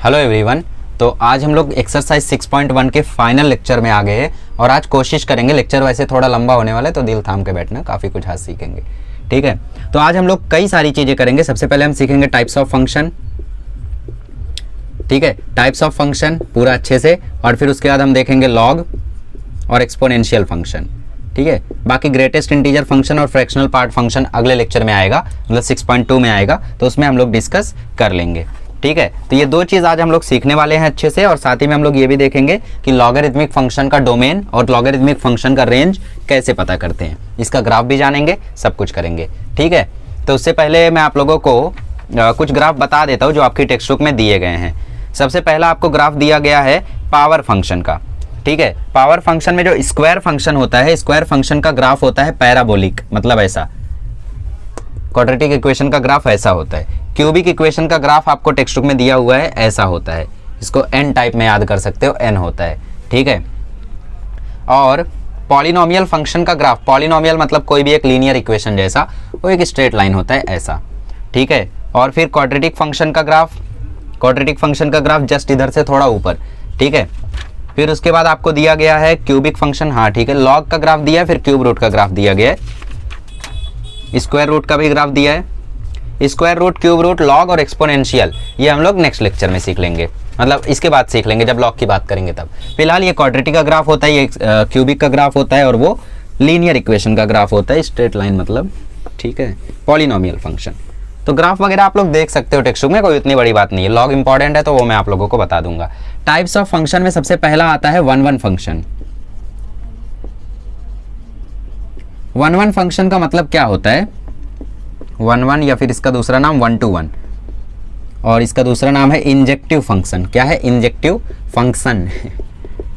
Hello everyone. तो आज हम लोग एक्सरसाइज 6.1 के फाइनल लेक्चर में आ गए हैं और आज कोशिश करेंगे, लेक्चर वैसे थोड़ा लंबा होने वाला है तो दिल थाम के बैठना, काफ़ी कुछ आज सीखेंगे। ठीक है, तो आज हम लोग कई सारी चीज़ें करेंगे। सबसे पहले हम सीखेंगे टाइप्स ऑफ फंक्शन। ठीक है, टाइप्स ऑफ फंक्शन पूरा अच्छे से, और फिर उसके बाद हम देखेंगे लॉग और एक्सपोनेंशियल फंक्शन। ठीक है, बाकी ग्रेटेस्ट इंटीजर फंक्शन और फ्रैक्शनल पार्ट फंक्शन अगले लेक्चर में आएगा, मतलब 6.2 में आएगा, तो उसमें हम लोग डिस्कस कर लेंगे। ठीक है, तो ये दो चीज़ आज हम लोग सीखने वाले हैं अच्छे से, और साथ ही में हम लोग ये भी देखेंगे कि लॉगरिथमिक फंक्शन का डोमेन और लॉगरिथमिक फंक्शन का रेंज कैसे पता करते हैं, इसका ग्राफ भी जानेंगे, सब कुछ करेंगे। ठीक है, तो उससे पहले मैं आप लोगों को कुछ ग्राफ बता देता हूँ जो आपकी टेक्स्ट बुक में दिए गए हैं। सबसे पहला आपको ग्राफ दिया गया है पावर फंक्शन का। ठीक है, पावर फंक्शन में जो स्क्वायर फंक्शन होता है, स्क्वायर फंक्शन का ग्राफ होता है पैराबोलिक, मतलब ऐसा। क्वाड्रेटिक इक्वेशन का ग्राफ ऐसा होता है। क्यूबिक इक्वेशन का ग्राफ आपको टेक्स्ट बुक में दिया हुआ है, ऐसा होता है। इसको एन टाइप में याद कर सकते हो, एन होता है। ठीक है, और पॉलिनोमियल फंक्शन का ग्राफ, पॉलिनोमियल मतलब कोई भी एक लीनियर इक्वेशन जैसा, वो एक स्ट्रेट लाइन होता है ऐसा। ठीक है, और फिर क्वाड्रेटिक फंक्शन का ग्राफ, क्वाड्रेटिक फंक्शन का ग्राफ जस्ट इधर से थोड़ा ऊपर। ठीक है, फिर उसके बाद आपको दिया गया है क्यूबिक फंक्शन, हाँ ठीक है, लॉग का ग्राफ दिया है, फिर क्यूब रूट का ग्राफ दिया गया है, स्क्वायर रूट का भी ग्राफ दिया है। Square root, cube root, log और एक्सपोनेंशियल, ये हम लोग नेक्स्ट लेक्चर में सीख लेंगे, मतलब इसके बाद सीख लेंगे जब लॉग की बात करेंगे तब। फिलहाल ये क्वाड्रेटिक का ग्राफ होता है, ये क्यूबिक का ग्राफ होता है, और वो लीनियर इक्वेशन का ग्राफ होता है, स्ट्रेट लाइन मतलब। ठीक है, पॉलिनोमियल फंक्शन। तो ग्राफ वगैरह आप लोग देख सकते हो टेक्स्ट बुक में, कोई इतनी बड़ी बात नहीं है। लॉग इंपॉर्टेंट है तो वो मैं आप लोगों को बता दूंगा। टाइप्स ऑफ फंक्शन में सबसे पहला आता है 1-1 फंक्शन। 1-1 फंक्शन का मतलब क्या होता है? 1-1 या फिर इसका दूसरा नाम 1-to-1, और इसका दूसरा नाम है इंजेक्टिव फंक्शन। क्या है? Injective function.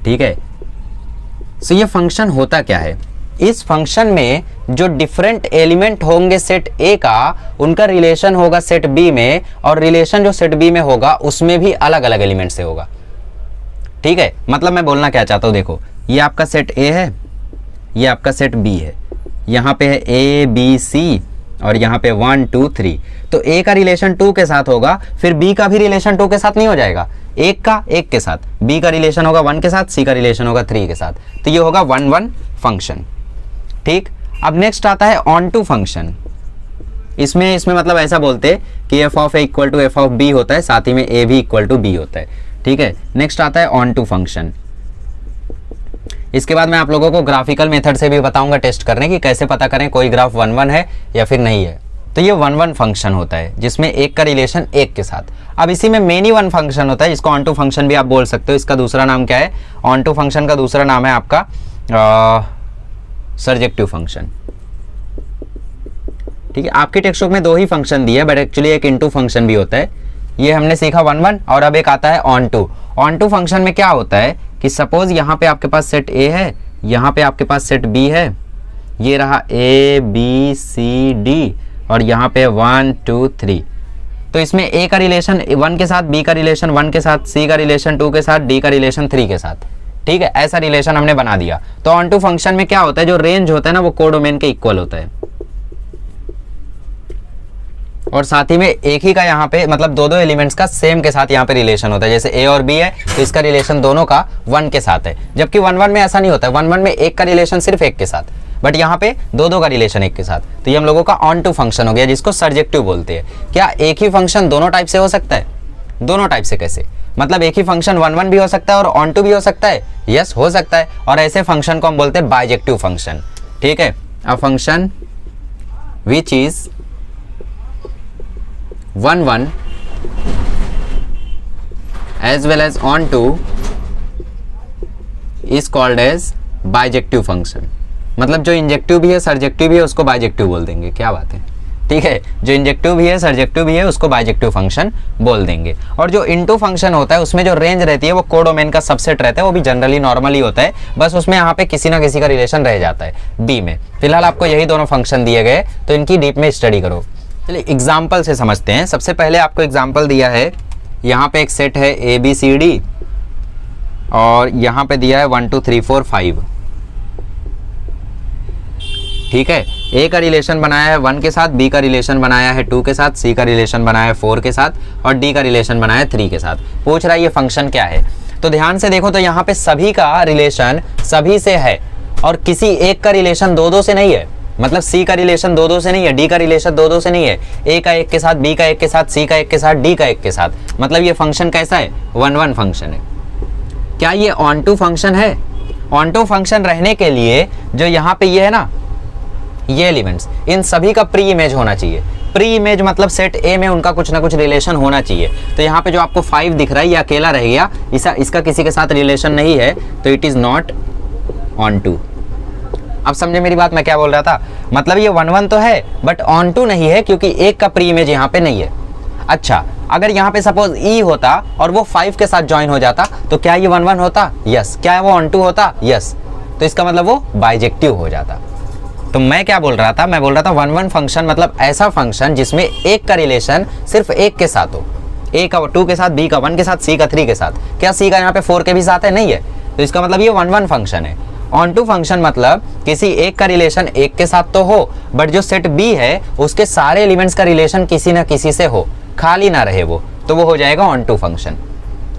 ठीक है, सो ये फंक्शन होता क्या है? इस फंक्शन में जो डिफरेंट एलिमेंट होंगे सेट ए का, उनका रिलेशन होगा सेट बी में, और रिलेशन जो सेट बी में होगा उसमें भी अलग अलग एलिमेंट से होगा। ठीक है, मतलब मैं बोलना क्या चाहता हूं, देखो ये आपका सेट ए है, ये आपका सेट बी है, यहाँ पे है ए बी सी, और यहाँ पे 1 2 3। तो ए का रिलेशन 2 के साथ होगा, फिर बी का भी रिलेशन 2 के साथ नहीं हो जाएगा, एक का एक के साथ, बी का रिलेशन होगा 1 के साथ, सी का रिलेशन होगा 3 के साथ। तो ये होगा 1-1 फंक्शन। ठीक, अब नेक्स्ट आता है ऑन टू फंक्शन। इसमें मतलब ऐसा बोलते कि F of A equal to F of B होता है, साथ ही में ए भी इक्वल टू बी होता है। ठीक है, नेक्स्ट आता है ऑन टू फंक्शन। इसके बाद मैं आप लोगों को ग्राफिकल मेथड से भी बताऊंगा टेस्ट करने की, कैसे पता करें कोई ग्राफ 1-1 है या फिर नहीं है। तो ये 1-1 फंक्शन होता है जिसमें एक का रिलेशन एक के साथ। अब इसी में मेनी वन फंक्शन होता है, जिसको ऑन टू फंक्शन भी आप बोल सकते हो। इसका दूसरा नाम क्या है? ऑन टू फंक्शन का दूसरा नाम है आपका सर्जेक्टिव फंक्शन। ठीक है, आपके टेक्स्ट बुक में दो ही फंक्शन दिए, बट एक्चुअली एक इनटू फंक्शन भी होता है। ये हमने सीखा 1-1, और अब एक आता है on to. On to function में क्या होता है कि सपोज यहाँ पे आपके पास सेट ए है, यहाँ पे आपके पास सेट बी है, ये रहा ए बी सी डी, और यहाँ पे 1 2 3। तो इसमें ए का रिलेशन 1 के साथ, बी का रिलेशन 1 के साथ, सी का रिलेशन 2 के साथ, डी का रिलेशन 3 के साथ। ठीक है, ऐसा रिलेशन हमने बना दिया। तो ऑन टू फंक्शन में क्या होता है, जो रेंज होता है ना, वो कोडोमेन के इक्वल होता है, और साथ ही में एक ही का यहाँ पे मतलब दो एलिमेंट्स का सेम के साथ यहाँ पे रिलेशन होता है। जैसे ए और बी है तो इसका रिलेशन दोनों का 1 के साथ है, जबकि 1-1 में ऐसा नहीं होता है। 1-1 में एक का रिलेशन सिर्फ एक के साथ, बट यहाँ पे दो का रिलेशन एक के साथ। तो ये हम लोगों का ऑन टू फंक्शन हो गया, जिसको सर्जेक्टिव बोलते हैं। क्या एक ही फंक्शन दोनों टाइप से हो सकता है? दोनों टाइप से कैसे? मतलब एक ही फंक्शन 1-1 भी हो सकता है और ऑन टू भी हो सकता है। यस, हो सकता है, और ऐसे फंक्शन को हम बोलते हैं बाइजेक्टिव फंक्शन। ठीक है, a function which is 1-1 as well as on to is called as bijective function. मतलब जो इंजेक्टिव भी है सर्जेक्टिव भी है उसको बाइजेक्टिव बोल देंगे। क्या बात है? ठीक है, जो इंजेक्टिव भी है सर्जेक्टिव भी है उसको बाइजेक्टिव फंक्शन बोल देंगे। और जो इनटू फंक्शन होता है उसमें जो रेंज रहती है वो कोडोमेन का सबसेट रहता है, वो भी जनरली नॉर्मली होता है, बस उसमें यहाँ पे किसी ना किसी का रिलेशन रह जाता है बी में। फिलहाल आपको यही दोनों फंक्शन दिए गए, तो इनकी डीप में स्टडी करो। चलिए एग्जाम्पल से समझते हैं। सबसे पहले आपको एग्जाम्पल दिया है, यहाँ पे एक सेट है ए बी सी डी, और यहाँ पे दिया है 1 2 3 4 5। ठीक है, ए का रिलेशन बनाया है 1 के साथ, बी का रिलेशन बनाया है 2 के साथ, सी का रिलेशन बनाया है 4 के साथ और डी का रिलेशन बनाया है 3 के साथ। पूछ रहा है ये फंक्शन क्या है। तो ध्यान से देखो तो यहाँ पे सभी का रिलेशन सभी से है और किसी एक का रिलेशन दो से नहीं है। मतलब सी का रिलेशन दो से नहीं है, डी का रिलेशन दो से नहीं है, ए का एक के साथ, बी का एक के साथ, सी का एक के साथ, डी का एक के साथ। मतलब ये फंक्शन कैसा है, 1-1 फंक्शन है। क्या ये ऑन टू फंक्शन है? ऑन टू फंक्शन रहने के लिए जो यहाँ पे ये है ना, ये एलिमेंट्स, इन सभी का प्री इमेज होना चाहिए। प्री इमेज मतलब सेट ए में उनका कुछ ना कुछ रिलेशन होना चाहिए। तो यहाँ पे जो आपको 5 दिख रहा है ये अकेला रह गया, इसका किसी के साथ रिलेशन नहीं है, तो it is not on to. अब समझे मेरी बात, मैं क्या बोल रहा था? मतलब ये 1-1 तो है बट ऑन टू नहीं है क्योंकि एक का प्री इमेज यहाँ पे नहीं है। अच्छा, अगर यहाँ पे सपोज ई होता और वो 5 के साथ ज्वाइन हो जाता तो क्या ये 1-1 होता? यस। क्या वो ऑन टू होता? यस। तो इसका मतलब वो बाइजेक्टिव हो जाता। तो मैं क्या बोल रहा था? मैं बोल रहा था 1-1 फंक्शन मतलब ऐसा फंक्शन जिसमें एक का रिलेशन सिर्फ एक के साथ हो। ए का 2 के साथ, बी का 1 के साथ, सी का 3 के साथ। क्या सी का यहाँ पे 4 के भी साथ है? नहीं है। तो इसका मतलब ये 1-1 फंक्शन है। ऑन टू फंक्शन मतलब किसी एक का रिलेशन एक के साथ तो हो बट जो सेट बी है उसके सारे एलिमेंट्स का रिलेशन किसी ना किसी से हो, खाली ना रहे वो, तो वो हो जाएगा ऑन टू फंक्शन।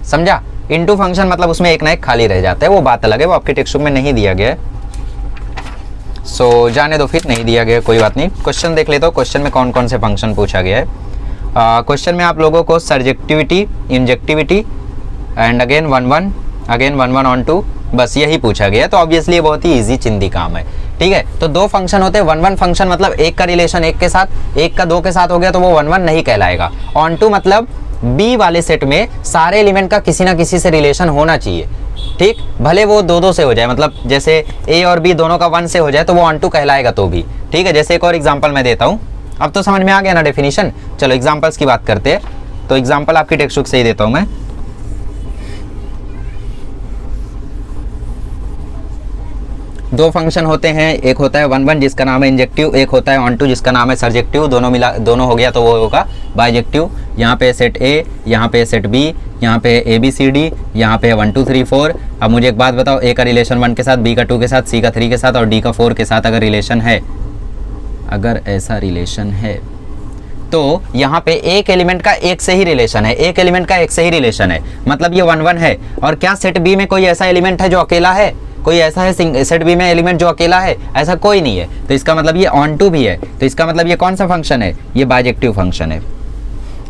समझा? इनटू फंक्शन मतलब उसमें एक ना एक खाली रह जाता है, वो बात अलग है, वो आपके टेक्स्ट बुक में नहीं दिया गया है। सो जाने दो, फिर नहीं दिया गया, कोई बात नहीं। क्वेश्चन देख लेते हो, क्वेश्चन में कौन कौन से फंक्शन पूछा गया है। क्वेश्चन में आप लोगों को surjectivity, injectivity and again 1-1, again 1-1 onto, बस यही पूछा गया है। तो ऑब्वियसली ये बहुत ही इजी चिंदी काम है। ठीक है, तो दो फंक्शन होते हैं। 1-1 फंक्शन मतलब एक का रिलेशन एक के साथ, एक का 2 के साथ हो गया तो वो 1-1 नहीं कहलाएगा। ऑन टू मतलब बी वाले सेट में सारे एलिमेंट का किसी ना किसी से रिलेशन होना चाहिए। ठीक, भले वो 2-2 से हो जाए, मतलब जैसे ए और बी दोनों का 1 से हो जाए तो वो ऑन टू कहलाएगा तो भी। ठीक है, जैसे एक और एग्जांपल मैं देता हूँ। अब तो समझ में आ गया ना डेफिनेशन। चलो एग्जांपल्स की बात करते हैं। तो एग्जांपल आपकी टेक्स्ट बुक से ही देता हूँ मैं। दो फंक्शन होते हैं, एक होता है 1-1 जिसका नाम है इंजेक्टिव, एक होता है ऑन टू जिसका नाम है सर्जेक्टिव। दोनों हो गया तो वो होगा बाइजेक्टिव। यहाँ पे सेट ए, यहाँ पे सेट बी, यहाँ पे ए बी सी डी, यहाँ पे 1 2 3 4। अब मुझे एक बात बताओ, ए का रिलेशन 1 के साथ, बी का 2 के साथ, सी का 3 के साथ और डी का 4 के साथ अगर रिलेशन है, अगर ऐसा रिलेशन है तो यहाँ पे एक एलिमेंट का एक से ही रिलेशन है, एक एलिमेंट का एक से ही रिलेशन है, मतलब ये 1-1 है। और क्या सेट बी में कोई ऐसा एलिमेंट है जो अकेला है? कोई ऐसा है सेट बी में एलिमेंट जो अकेला है? ऐसा कोई नहीं है। तो इसका मतलब ये ऑन टू भी है। तो इसका मतलब ये कौन सा फंक्शन है? ये बाइजेक्टिव फंक्शन है।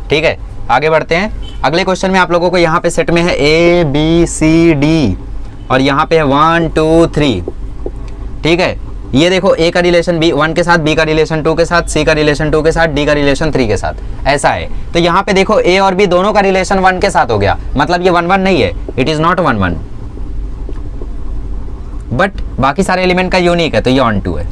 ठीक है, आगे बढ़ते हैं। अगले क्वेश्चन में आप लोगों को यहाँ पे सेट में है ए बी सी डी और यहाँ पे है 1 2 3। ठीक है, ये देखो ए का रिलेशन बी 1 के साथ, बी का रिलेशन 2 के साथ, सी का रिलेशन 2 के साथ, डी का रिलेशन 3 के साथ, ऐसा है। तो यहाँ पे देखो ए और बी दोनों का रिलेशन 1 के साथ हो गया, मतलब ये 1-1 नहीं है, इट इज नॉट 1-1। बट बाकी सारे एलिमेंट का यूनिक है तो ये ऑन टू है,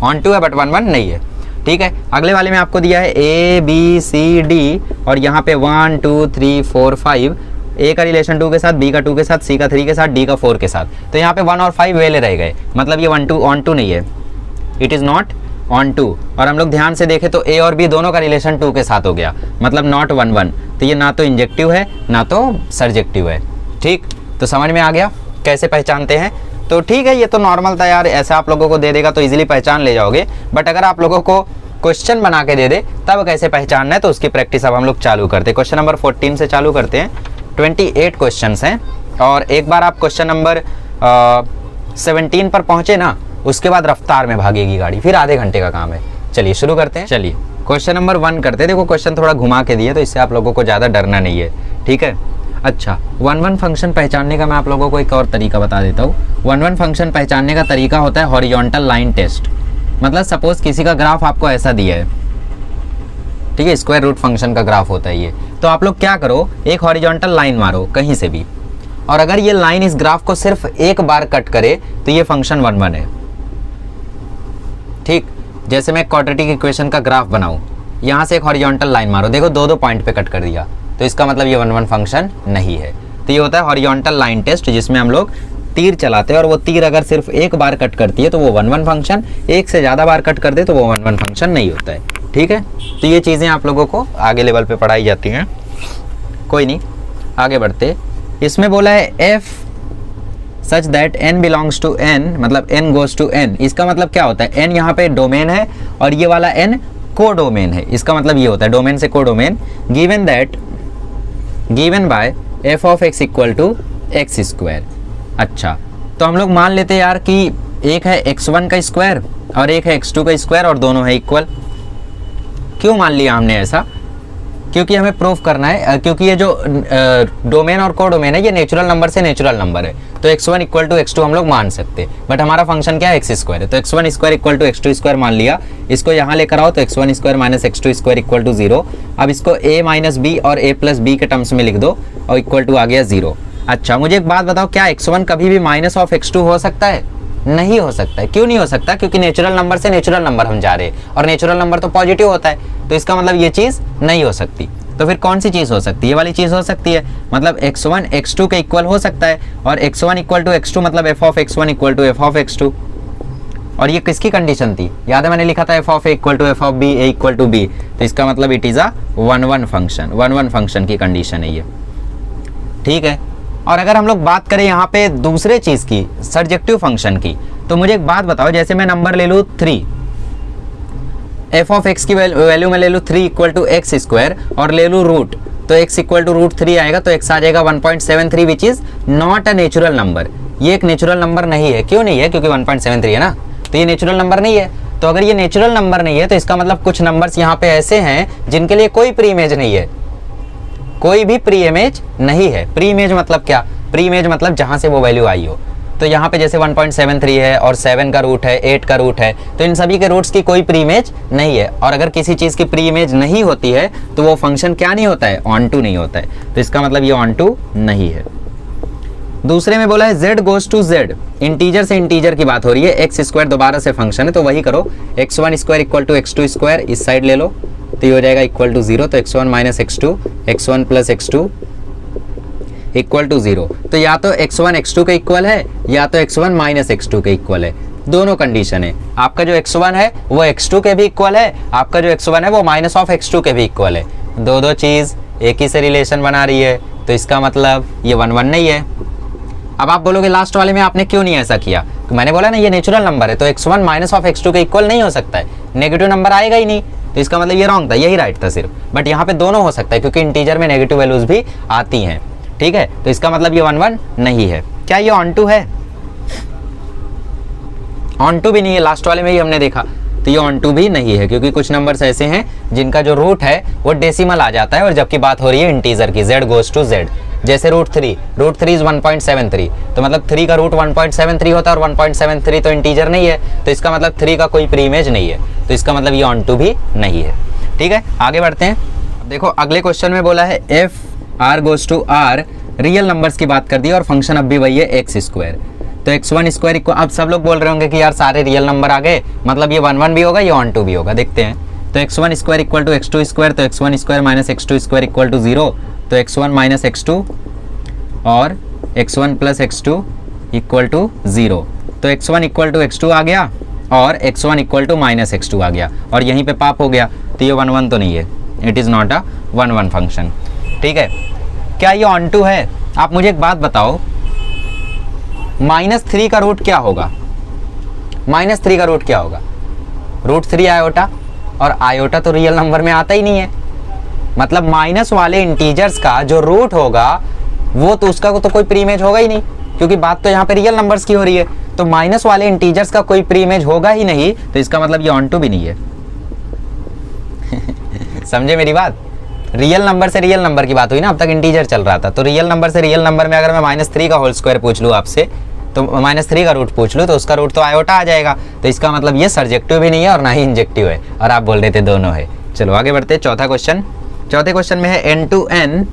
ऑन टू है बट 1-1 नहीं है। ठीक है, अगले वाले में आपको दिया है ए बी सी डी और यहाँ पे 1 2 3 4 5। ए का रिलेशन 2 के साथ, बी का 2 के साथ, सी का 3 के साथ, डी का 4 के साथ। तो यहाँ पे 1 और 5 वेले रह गए, मतलब ये 1-2 ऑन टू नहीं है, it is not on to. और हम लोग ध्यान से देखें तो ए और बी दोनों का रिलेशन 2 के साथ हो गया, मतलब नॉट 1-1। तो ये ना तो इंजेक्टिव है ना तो सर्जेक्टिव है। ठीक, तो समझ में आ गया कैसे पहचानते हैं? तो ठीक है, ये तो नॉर्मल था यार, ऐसा आप लोगों को दे देगा तो इजीली पहचान ले जाओगे। बट अगर आप लोगों को क्वेश्चन बना के दे दे तब कैसे पहचानना है, तो उसकी प्रैक्टिस अब हम लोग चालू करते हैं। क्वेश्चन नंबर 14 से चालू करते हैं। 28 क्वेश्चंस हैं और एक बार आप क्वेश्चन नंबर 17 पर पहुंचे ना, उसके बाद रफ्तार में भागेगी गाड़ी, फिर आधे घंटे का काम है। चलिए शुरू करते हैं। चलिए क्वेश्चन नंबर 1 करते हैं। देखो क्वेश्चन थोड़ा घुमा के दिए तो इससे आप लोगों को ज़्यादा डरना नहीं है। ठीक है, अच्छा 1-1 फंक्शन पहचानने का मैं आप लोगों को एक और तरीका बता देता हूँ। 1-1 फंक्शन पहचानने का तरीका होता है हॉरिजॉन्टल लाइन टेस्ट। मतलब सपोज किसी का ग्राफ आपको ऐसा दिया है, ठीक है, स्क्वायर रूट फंक्शन का ग्राफ होता है ये। तो आप लोग क्या करो, एक हॉरिजॉन्टल लाइन मारो कहीं से भी, और अगर ये लाइन इस ग्राफ को सिर्फ एक बार कट करे तो ये फंक्शन 1-1 है। ठीक, जैसे मैं क्वाड्रेटिक इक्वेशन का ग्राफ बनाऊं, यहाँ से एक हॉरिजॉन्टल लाइन मारो, देखो 2-2 पॉइंट पे कट कर दिया, तो इसका मतलब ये 1-1 फंक्शन नहीं है। तो ये होता है हॉरिजॉन्टल लाइन टेस्ट, जिसमें हम लोग तीर चलाते हैं और वो तीर अगर सिर्फ एक बार कट करती है तो वो 1-1 फंक्शन, एक से ज़्यादा बार कट कर दे तो वो 1-1 फंक्शन नहीं होता है। ठीक है, तो ये चीज़ें आप लोगों को आगे लेवल पे पढ़ाई जाती हैं, कोई नहीं, आगे बढ़ते। इसमें बोला है F such that n belongs to n, मतलब n गोज टू n। इसका मतलब क्या होता है, n यहाँ पे डोमेन है और ये वाला n को डोमेन है। इसका मतलब ये होता है डोमेन से को domain. Given by f of x equal to x square. अच्छा, तो हम लोग मान लेते हैं यार कि एक है x1 का स्क्वायर और एक है x2 का स्क्वायर और दोनों है इक्वल। क्यों मान लिया हमने ऐसा, क्योंकि हमें प्रूफ करना है, क्योंकि ये जो डोमेन और को डोमेन है ये नेचुरल नंबर से नेचुरल नंबर है, तो x1 इक्वल टू x2 हम लोग मान सकते हैं। बट हमारा फंक्शन क्या है, एक्स स्क्वायर है, तो x1 square equal to x2 square मान लिया। इसको यहाँ लेकर आओ तो x1 square minus x2 square equal to 0। अब इसको a माइनस बी और a प्लस बी के टर्म्स में लिख दो और इक्वल टू आ गया 0। अच्छा, मुझे एक बात बताओ, क्या x1 कभी भी माइनस ऑफ x2 हो सकता है? नहीं हो सकता है। क्यों नहीं हो सकता? क्योंकि नेचुरल नंबर से नेचुरल नंबर हम जा रहे हैं और नेचुरल नंबर तो पॉजिटिव होता है, तो इसका मतलब ये चीज़ नहीं हो सकती। तो फिर कौन सी चीज़ हो सकती है? ये वाली चीज़ हो सकती है, मतलब x1 x2 के इक्वल हो सकता है और x1 इक्वल टू x2 मतलब f of x1 equal to f of x2। और ये किसकी कंडीशन थी? याद है मैंने लिखा था f of a equal to f of b, a equal to b। तो इसका मतलब it is a 1-1 function, 1-1 function की कंडीशन है ये, ठीक है। और अगर हम लोग बात करें यहाँ पे दूसरे चीज़ की, सर्जेक्टिव फंक्शन की, तो मुझे एक बात बताओ, जैसे मैं नंबर ले लूँ 3, f ऑफ x की वैल्यू में ले लूँ 3 इक्वल टू एक्स स्क्वायर और ले लूँ रूट, तो x इक्वल टू रूट 3 आएगा, तो x आ जाएगा 1.73 which is not a natural number. ये एक नेचुरल नंबर नहीं है। क्यों नहीं है? क्योंकि 1.73 है ना, तो ये नेचुरल नंबर नहीं है। तो अगर ये नेचुरल नंबर नहीं है तो इसका मतलब कुछ नंबर्स यहाँ पे ऐसे हैं जिनके लिए कोई प्री इमेज नहीं है, कोई भी प्री इमेज नहीं है। प्री इमेज मतलब क्या? प्री इमेज मतलब जहाँ से वो वैल्यू आई हो। तो यहाँ पे जैसे 1.73 है और 7 का रूट है, 8 का रूट है, तो इन सभी के रूट्स की कोई प्री इमेज नहीं है। और अगर किसी चीज़ की प्री इमेज नहीं होती है तो वो फंक्शन क्या नहीं होता है? ऑन टू नहीं होता है। तो इसका मतलब ये ऑन टू नहीं है। दूसरे में बोला है z goes to z, integer से इंटीजर की बात हो रही है, एक्स स्क्वायर दोबारा से फंक्शन है, तो वही करो, x1 square equal to x2 square इस साइड ले लो, तो ये हो जाएगा इक्वल टू 0। तो x1 minus x2, x1 plus x2 equal to 0। तो या तो x1 x2 के इक्वल है या तो x1 माइनस x2 के इक्वल है, दोनों कंडीशन है। आपका जो x1 है वो x2 के भी इक्वल है, आपका जो x1 है वो माइनस ऑफ x2 के भी इक्वल है। दो चीज़ एक ही से रिलेशन बना रही है, तो इसका मतलब ये 1-1 नहीं है। अब आप बोलोगे लास्ट वाले में आपने क्यों नहीं ऐसा किया? तो मैंने बोला ना ये नेचुरल नंबर है, तो x1 माइनस ऑफ x2 के इक्वल नहीं हो सकता है, नेगेटिव नंबर आएगा ही नहीं, तो इसका मतलब ये रॉन्ग था, यही राइट था सिर्फ। बट यहाँ पे दोनों हो सकता है क्योंकि इंटीजर में नेगेटिव वैल्यूज भी आती हैं, ठीक है। तो इसका मतलब ये 1-1 नहीं है। क्या ये ऑन टू है? ऑन टू भी नहीं है, लास्ट वाले में ही हमने देखा, तो ये ऑन टू भी नहीं है क्योंकि कुछ नंबर्स ऐसे हैं जिनका जो रूट है वो डेसिमल आ जाता है, और जबकि बात हो रही है इंटीजर की, z गोज टू z। जैसे रूट 3 इज 1.73, तो मतलब 3 का रूट 1.73 होता है और 1.73 तो इंटीजर नहीं है, तो इसका मतलब 3 का कोई प्री इमेज नहीं है, तो इसका मतलब ये ऑन टू भी नहीं है, ठीक है। आगे बढ़ते हैं। देखो अगले क्वेश्चन में बोला है F R goes to R, real numbers की बात कर दी और फंक्शन अब भी वही है एक्स स्क्वायर। तो x1 स्क्वायर इक्वल, अब सब लोग बोल रहे होंगे कि यार सारे रियल नंबर आ गए, मतलब ये 1-1 भी होगा, ये ऑन टू भी होगा। देखते हैं। तो x1 square equal to x2 square, तो x1 square minus x2 square equal to 0, तो x1 माइनस x2 और x1 plus x2 equal to 0। तो x1 इक्वल टू x2 आ गया और x1 equal to minus x2 आ गया, और यहीं पे पाप हो गया, तो ये 1-1 तो नहीं है, it is not a 1-1 function, ठीक है। क्या ये ऑन टू है? आप मुझे एक बात बताओ, -3 का रूट क्या होगा? -3 का रूट क्या होगा? रूट 3 आयोटा, और आयोटा तो रियल नंबर में आता ही नहीं है, मतलब माइनस वाले इंटीजर्स का जो रूट होगा वो तो उसका तो कोई प्री इमेज होगा ही नहीं, क्योंकि बात तो यहाँ पे रियल नंबर्स की हो रही है, तो माइनस वाले इंटीजर्स का कोई प्री इमेज होगा ही नहीं, तो इसका मतलब ये ऑन टू भी नहीं है। समझे मेरी बात? रियल नंबर से रियल नंबर की बात हुई ना, अब तक इंटीजर चल रहा था, तो रियल नंबर से रियल नंबर में अगर मैं -3 का होल स्क्वायर पूछ लूँ आपसे, तो -3 का रूट पूछ लूँ, तो उसका रूट तो आयोटा आ जाएगा, तो इसका मतलब ये सर्जेक्टिव भी नहीं है और ना ही इंजेक्टिव है, और आप बोल रहे थे दोनों है। चलो आगे बढ़ते हैं। चौथा क्वेश्चन। चौथे क्वेश्चन में है n to n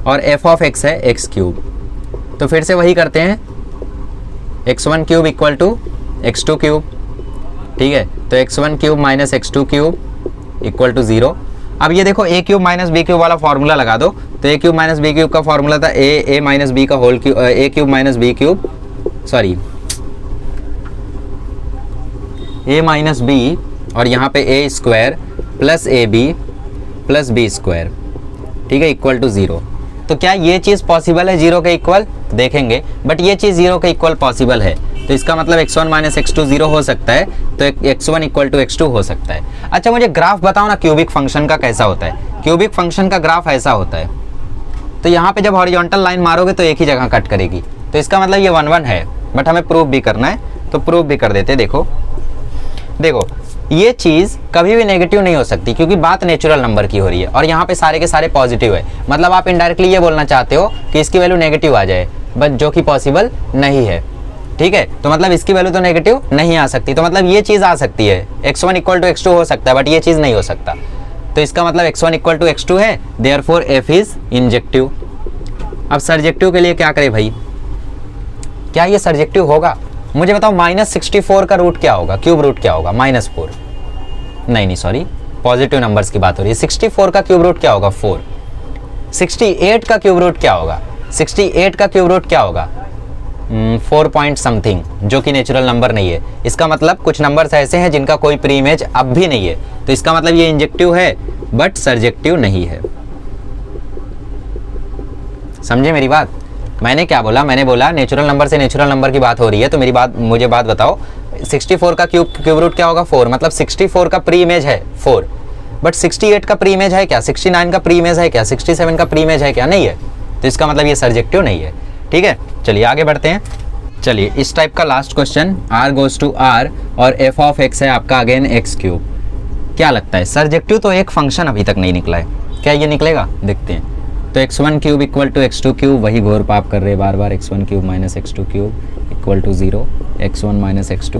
और f ऑफ x है x क्यूब, तो फिर से वही करते हैं, x1 cube equal to x2 cube, ठीक है। तो x1 cube minus x2 cube equal to 0। अब ये देखो a cube minus b cube वाला फॉर्मूला लगा दो, तो a cube minus b cube का फॉर्मूला था a माइनस b का whole cube, a cube minus b cube, sorry a minus b, और यहाँ पे a square plus ab plus b square, ठीक है, इक्वल टू 0। तो क्या ये चीज़ पॉसिबल है जीरो के इक्वल, देखेंगे, बट ये चीज़ जीरो के इक्वल पॉसिबल है, तो इसका मतलब x1 माइनस x2 जीरो हो सकता है, तो x1 इक्वल टू x2 हो सकता है। अच्छा मुझे ग्राफ बताओ ना क्यूबिक फंक्शन का कैसा होता है। क्यूबिक फंक्शन का ग्राफ ऐसा होता है, तो यहाँ पे जब हॉरिजॉन्टल लाइन मारोगे तो एक ही जगह कट करेगी, तो इसका मतलब ये 1 1 है, बट हमें प्रूफ भी करना है, तो प्रूफ भी कर देते। देखो देखो ये चीज़ कभी भी नेगेटिव नहीं हो सकती, क्योंकि बात नेचुरल नंबर की हो रही है और यहाँ पे सारे के सारे पॉजिटिव है। मतलब आप इनडायरेक्टली ये बोलना चाहते हो कि इसकी वैल्यू नेगेटिव आ जाए, बट जो कि पॉसिबल नहीं है, ठीक है। तो मतलब इसकी वैल्यू तो नेगेटिव नहीं आ सकती, तो मतलब ये चीज़ आ सकती है, x1 इक्वल टू x2 हो सकता है, बट ये चीज़ नहीं हो सकता। तो इसका मतलब x1 इक्वल टू x2 है, देयरफॉर f इज इंजेक्टिव। अब सर्जेक्टिव के लिए क्या करें भाई, क्या ये सर्जेक्टिव होगा? मुझे बताओ -64 का रूट क्या होगा, क्यूब रूट क्या होगा? -4, नहीं सॉरी, पॉजिटिव नंबर्स की बात हो रही है। 64 का क्यूब रूट क्या होगा? 4। 68 का क्यूब रूट क्या होगा? 68 का क्यूब रूट क्या होगा? 4 पॉइंट समथिंग, जो कि नेचुरल नंबर नहीं है। इसका मतलब कुछ नंबर्स ऐसे हैं जिनका कोई प्री इमेज अब भी नहीं है, तो इसका मतलब ये इंजेक्टिव है बट सर्जेक्टिव नहीं है। समझे मेरी बात? मैंने क्या बोला? मैंने बोला नेचुरल नंबर से नेचुरल नंबर की बात हो रही है, तो मुझे बात बताओ, 64 का क्यूब रूट क्या होगा? 4। मतलब 64 का प्री इमेज है 4, बट 68 का प्री इमेज है क्या? 69 का प्री इमेज है क्या? 67 का प्री इमेज है क्या? नहीं है, तो इसका मतलब ये सर्जेक्टिव नहीं है। ठीक है, चलिए आगे बढ़ते हैं। चलिए इस टाइप का last question, r goes to r और f ऑफ x है आपका अगेन x क्यूब। क्या लगता है सर्जेक्टिव? तो एक फंक्शन अभी तक नहीं निकला है, क्या ये निकलेगा? देखते हैं। तो x1 cube equal to x2 cube, वही घोर पाप कर रहे बार बार, x1 cube minus x2 cube equal to 0, x1 minus x2,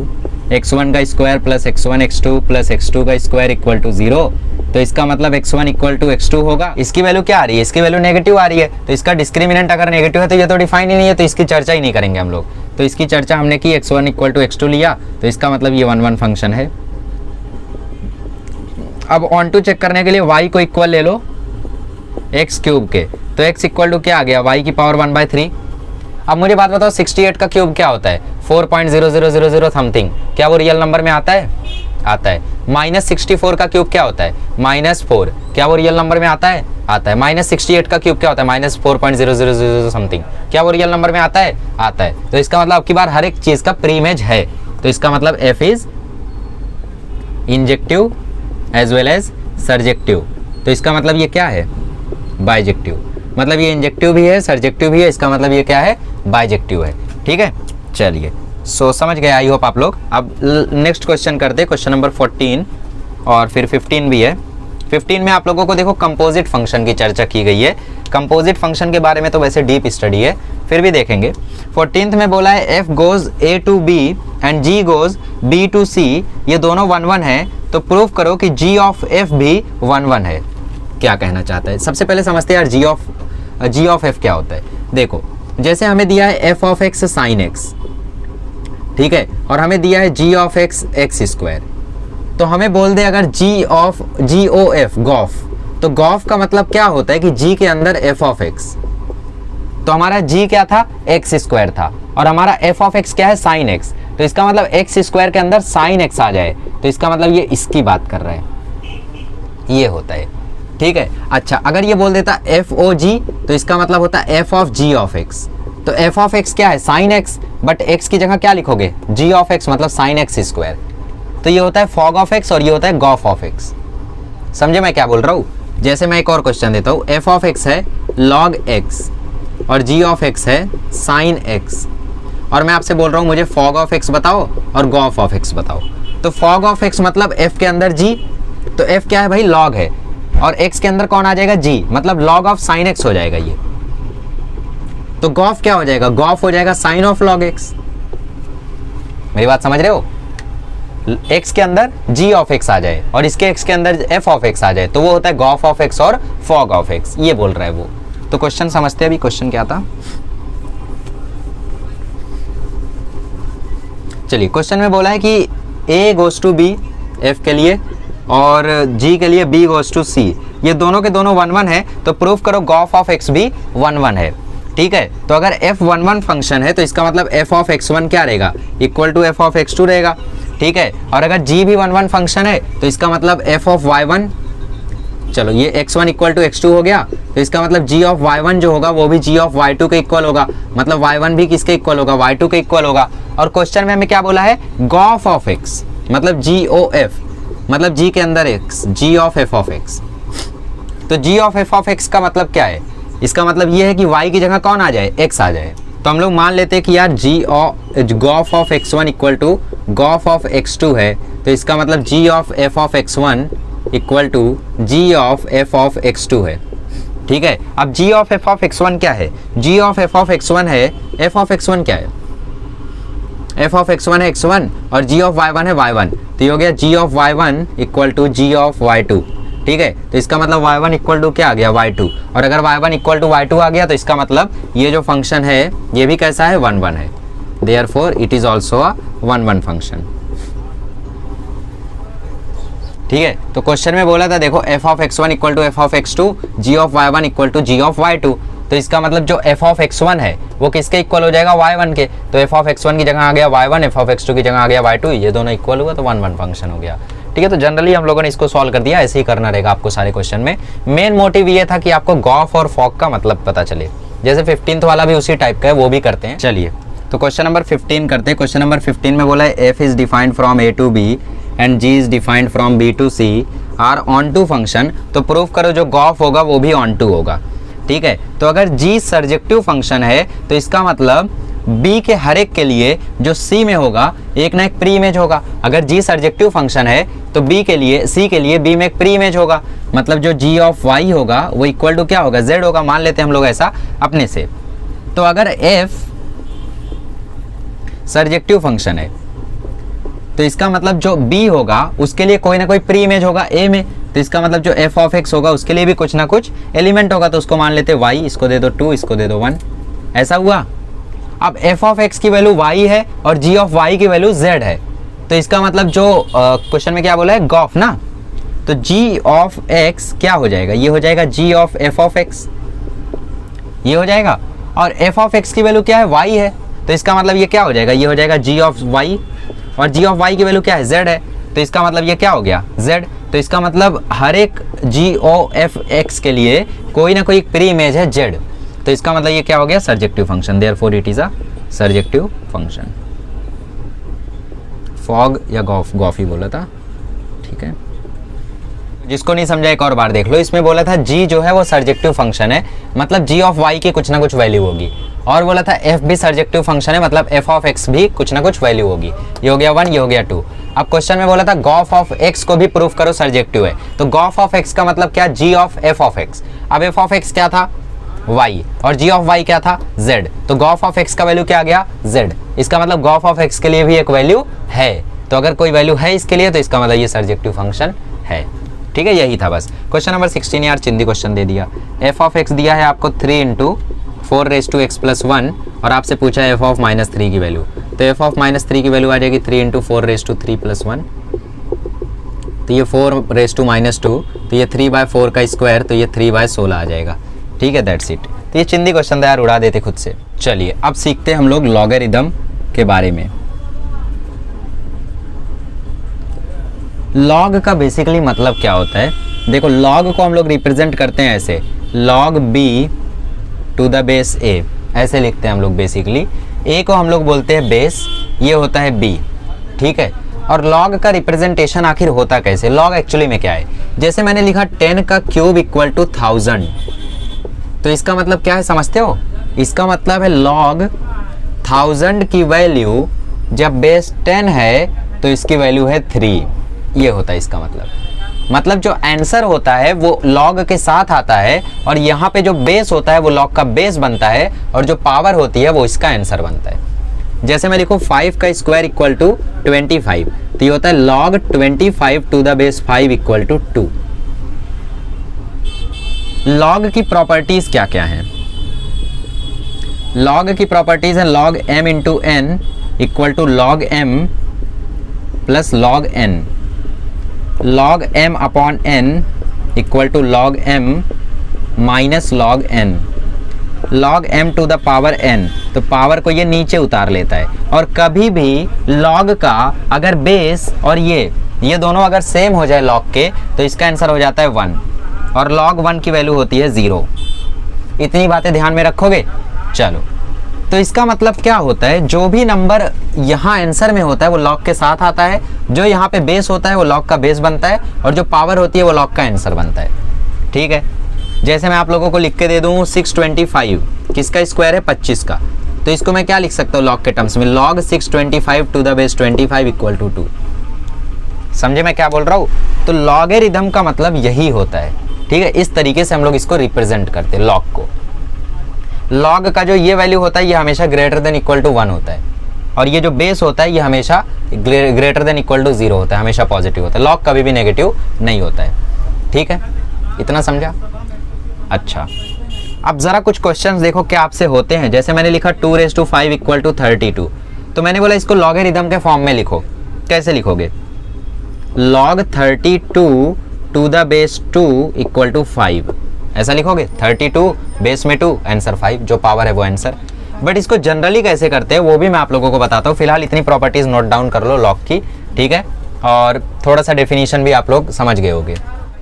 x1 का square plus x1 x2 plus x2 का स्क्वायर इक्वल टू 0। तो इसका मतलब x1 इक्वल टू x2 होगा। इसकी वैल्यू क्या आ रही है? इसकी वैल्यू नेगेटिव आ रही है, तो इसका डिस्क्रिमिनेंट अगर नेगेटिव है तो ये तो डिफाइन ही नहीं है, तो इसकी चर्चा ही नहीं करेंगे हम लोग। तो इसकी चर्चा हमने की, x1 इक्वल टू x2 लिया, तो इसका मतलब ये 1 1 फंक्शन है। अब ऑन टू चेक करने के लिए y को इक्वल ले लो x क्यूब के, तो x इक्वल टू क्या आ गया? y की पावर 1/3। अब मुझे बात बताओ 68 का क्यूब क्या होता है? 4.0000 समथिंग, क्या वो रियल नंबर में आता है? आता है। -64 का क्यूब क्या होता है? -4, क्या वो रियल नंबर में आता है? आता है। -68 का क्यूब क्या होता है? -4.0000 समथिंग, क्या वो रियल नंबर में आता है? आता है। तो इसका मतलब अब की बार हर एक चीज का प्री इमेज है, तो इसका मतलब f is injective as well as surjective. तो इसका मतलब ये क्या है? बाइजेक्टिव। मतलब ये इंजेक्टिव भी है, सर्जेक्टिव भी है, इसका मतलब ये क्या है? बाइजेक्टिव है। ठीक है, चलिए सो समझ गए आई होप आप लोग। अब नेक्स्ट क्वेश्चन करते, क्वेश्चन नंबर 14 और फिर 15 भी है। 15 में आप लोगों को देखो कंपोजिट फंक्शन की चर्चा की गई है। कंपोजिट फंक्शन के बारे में तो वैसे डीप स्टडी है, फिर भी देखेंगे। 14th में बोला है f goes a to b and g goes b to c, ये दोनों 1 1 है, तो प्रूफ करो कि g ऑफ f भी 1 1 है। क्या कहना चाहता है? सबसे पहले समझते हैं यार g ऑफ f क्या होता है। देखो जैसे हमें दिया है f of x sine x, ठीक है, और हमें दिया है g of x x square, तो हमें बोल दे अगर g o f गॉफ, तो गॉफ का मतलब क्या होता है कि g के अंदर f ऑफ x, तो हमारा g क्या था? x स्क्वायर था, और हमारा f ऑफ x क्या है? साइन x, तो इसका मतलब x स्क्वायर के अंदर साइन x आ जाए, तो इसका मतलब ये इसकी बात कर रहा है, ये होता है। ठीक है, अच्छा अगर ये बोल देता f o g, तो इसका मतलब होता है f of g of x, तो f ऑफ x क्या है? साइन x, बट x की जगह क्या लिखोगे? g ऑफ x मतलब साइन x स्क्वायर, तो ये होता है फॉग ऑफ x और ये होता है गॉफ ऑफ x। समझे मैं क्या बोल रहा हूँ? जैसे मैं एक और क्वेश्चन देता हूँ, f ऑफ x है log x और g ऑफ x है साइन x, और मैं आपसे बोल रहा हूँ मुझे फॉग ऑफ x बताओ और गॉफ ऑफ x बताओ। तो फॉग ऑफ x मतलब f के अंदर g, तो f क्या है भाई? log है, और x के अंदर कौन आ जाएगा? g, मतलब log ऑफ साइन x हो जाएगा ये। तो गॉफ क्या हो जाएगा? गॉफ हो जाएगा साइन ऑफ log x। मेरी बात समझ रहे हो? x के अंदर g ऑफ x आ जाए और इसके x के अंदर f ऑफ x आ जाए, तो वो होता है गॉफ ऑफ x और फॉग ऑफ x, ये बोल रहा है वो। तो क्वेश्चन समझते हैं अभी, क्वेश्चन क्या था। चलिए क्वेश्चन में बोला है कि a goes to b f के लिए और g के लिए b गोज टू c, ये दोनों के दोनों 1 1 है, तो प्रूफ करो गॉफ ऑफ x भी 1 1 है। ठीक है, तो अगर f 1 1 फंक्शन है तो इसका मतलब f ऑफ x1 क्या रहेगा? Equal to f of x2 रहेगा। ठीक है, और अगर g भी 1 1 फंक्शन है तो इसका मतलब f ऑफ y1 चलो ये x1 इक्वल टू x2 हो गया, तो इसका मतलब g ऑफ y1 जो होगा वो भी g ऑफ y2 के इक्वल होगा, मतलब y1 भी किसके इक्वल होगा, y2 के इक्वल होगा। और क्वेश्चन में हमें क्या बोला है, गॉफ ऑफ x, मतलब GOF, मतलब g के अंदर x, g of f of x। तो g of f of x का मतलब क्या है, इसका मतलब ये है कि y की जगह कौन आ जाए, x आ जाए। तो हम लोग मान लेते हैं कि यार gof of x1 equal to gof of x2 है, तो इसका मतलब g of f of x1 equal to g of f of x2 है। ठीक है, अब g of f of x1 क्या है, g of f of x1 है, f ऑफ x1 क्या है, f ऑफ x1 है x1 और g ऑफ y1 है y1, तो ये हो गया g of y1 equal to g of y2। ठीक है, तो इसका मतलब y1 इक्वल टू क्या आ गया, y2, और अगर y1 इक्वल टू y2 आ गया तो इसका मतलब ये जो फंक्शन है ये भी कैसा है, 1 1 है, therefore it is also a 1 1 function. ठीक है, तो क्वेश्चन में बोला था देखो f of x1 equal to f of x2, g of y1 equal to g of y2, तो इसका मतलब जो f ऑफ x1 है वो किसके इक्वल हो जाएगा, y1 के, तो f ऑफ x1 की जगह आ गया y1, f ऑफ x2 की जगह आ गया y2, ये दोनों इक्वल हुआ तो 1 1 फंक्शन हो गया। ठीक है, तो जनरली हम लोगों ने इसको सॉल्व कर दिया, ऐसे ही करना रहेगा आपको सारे क्वेश्चन में। मेन मोटिव ये था कि आपको गॉफ और फॉग का मतलब पता चले, जैसे 15th वाला भी उसी टाइप का है, वो भी करते हैं। चलिए तो क्वेश्चन नंबर 15 करते हैं। क्वेश्चन नंबर 15 में बोला है f is defined from a to b and g is defined from b to c are on to function, तो प्रूव करो जो गॉफ होगा वो भी ऑन टू होगा। ठीक है, तो अगर g सर्जेक्टिव फंक्शन है तो इसका मतलब b के हर एक के लिए जो c में होगा एक ना एक प्री इमेज होगा। अगर g सर्जेक्टिव फंक्शन है तो b के लिए, c के लिए b में एक प्री इमेज होगा, मतलब जो g ऑफ y होगा वो इक्वल टू क्या होगा, z होगा, मान लेते हैं हम लोग ऐसा अपने से। तो अगर f सर्जेक्टिव फंक्शन है तो इसका मतलब जो b होगा उसके लिए कोई ना कोई प्री इमेज होगा a में, तो इसका मतलब जो f ऑफ x होगा उसके लिए भी कुछ ना कुछ एलिमेंट होगा, तो उसको मान लेते y, इसको दे दो 2, इसको दे दो 1, ऐसा हुआ। अब f ऑफ x की वैल्यू y है और g ऑफ y की वैल्यू z है, तो इसका मतलब जो क्वेश्चन में क्या बोला है, गॉफ ना, तो g ऑफ x क्या हो जाएगा, ये हो जाएगा g of f of x, ये हो जाएगा, और f ऑफ x की वैल्यू क्या है, y है, तो इसका मतलब ये क्या हो जाएगा, ये हो जाएगा g ऑफ y, और g ऑफ y की वैल्यू क्या है, z है, तो इसका मतलब ये क्या हो गया, z, तो इसका मतलब हर एक g ऑफ f x के लिए कोई ना कोई प्री इमेज है z, तो इसका मतलब ये क्या हो गया, surjective function, therefore it is a surjective function. Fog या गॉफ ही बोला था। ठीक है, जिसको नहीं समझा एक और बार देख लो, इसमें बोला था g जो है वो सर्जेक्टिव फंक्शन है, मतलब g ऑफ y की कुछ ना कुछ वैल्यू होगी, और बोला था f भी सर्जेक्टिव फंक्शन है, मतलब f ऑफ x भी कुछ ना कुछ वैल्यू होगी, ये हो गया 1, ये हो गया 2। अब क्वेश्चन में बोला था गॉफ ऑफ x को भी प्रूफ करो सर्जेक्टिव है, तो गॉफ ऑफ x का मतलब क्या, g of f of x। अब f ऑफ x क्या था, y, और g ऑफ y क्या था, z, तो गॉफ ऑफ x का वैल्यू क्या आ गया, z, इसका मतलब गॉफ ऑफ x के लिए भी एक वैल्यू है, तो अगर कोई वैल्यू है इसके लिए तो इसका मतलब ये सर्जेक्टिव फंक्शन है। ठीक है, यही था बस। क्वेश्चन नंबर 16 यार चिंदी क्वेश्चन दे दिया, f ऑफ x दिया है आपको 3 into 4 raise to x plus 1, और आपसे पूछा है f ऑफ -3 की वैल्यू, तो f ऑफ -3 की वैल्यू आ जाएगी 3 इंटू 4 रेज टू 3 प्लस 1, तो ये 4 रेज टू -2, तो ये 3/4 का स्क्वायर, तो ये 3/16 आ जाएगा। ठीक है, दैट्स इट। तो ये चिंदी क्वेश्चन था यार, उड़ा देते खुद से। चलिए अब सीखते हैं हम लोग लॉगरिदम के बारे में। लॉग का बेसिकली मतलब क्या होता है, देखो लॉग को हम लोग रिप्रेजेंट करते हैं ऐसे, log b to the base a, ऐसे लिखते हैं हम लोग बेसिकली। a को हम लोग बोलते हैं बेस, ये होता है b। ठीक है, और लॉग का रिप्रेजेंटेशन आखिर होता कैसे, लॉग एक्चुअली में क्या है, जैसे मैंने लिखा 10 का क्यूब इक्वल टू 1000, तो इसका मतलब क्या है समझते हो, इसका मतलब है लॉग 1000 की वैल्यू जब बेस 10 है तो इसकी वैल्यू है 3, ये होता है इसका मतलब जो आंसर होता है वो लॉग के साथ आता है, और यहाँ पे जो बेस होता है वो लॉग का बेस बनता है, और जो पावर होती है वो इसका आंसर बनता है। जैसे मैं लिखूँ 5 का स्क्वायर इक्वल टू 25, तो ये होता है log 25 to the base 5 equal to 2। Log की प्रॉपर्टीज क्या क्या हैं, लॉग की प्रॉपर्टीज है log m into n equal to log m plus log n, log m upon n equal to log m minus log n, log m to the power n, तो power को ये नीचे उतार लेता है, और कभी भी log का अगर बेस और ये दोनों अगर सेम हो जाए log के, तो इसका आंसर हो जाता है 1। और log 1 की वैल्यू होती है 0। इतनी बातें ध्यान में रखोगे। चलो, तो इसका मतलब क्या होता है, जो भी नंबर यहाँ आंसर में होता है वो log के साथ आता है, जो यहाँ पे बेस होता है वो log का बेस बनता है, और जो पावर होती है वो log का आंसर बनता है। ठीक है, जैसे मैं आप लोगों को लिख के दे दूँ 625 किसका स्क्वायर है, 25 का, तो इसको मैं क्या लिख सकता हूँ log के टर्म्स में, log 625 to the base 25 equal to 2। समझे मैं क्या बोल रहा हूँ। तो लॉगरिथम का मतलब यही होता है। ठीक है, इस तरीके से हम लोग इसको रिप्रेजेंट करते हैं log को। log का जो ये वैल्यू होता है ये हमेशा ग्रेटर देन इक्वल टू 1 होता है, और ये जो बेस होता है ये हमेशा ग्रेटर देन इक्वल टू 0 होता है, हमेशा पॉजिटिव होता है। log कभी भी नेगेटिव नहीं होता है। ठीक है, इतना समझा। अच्छा, अब जरा कुछ क्वेश्चंस देखो क्या आपसे होते हैं। जैसे मैंने लिखा 2⁵ इक्वल टू 32, तो मैंने बोला इसको लॉगरिथम के फॉर्म में लिखो। कैसे लिखोगे, log 32 to the base 2 equal to 5, ऐसा लिखोगे। 32 बेस में 2, आंसर 5, जो पावर है वो आंसर। बट इसको जनरली कैसे करते हैं वो भी मैं आप लोगों को बताता हूँ। फिलहाल इतनी प्रॉपर्टीज नोट डाउन कर लो log की। ठीक है, और थोड़ा सा डेफिनेशन भी आप लोग समझ गए होंगे।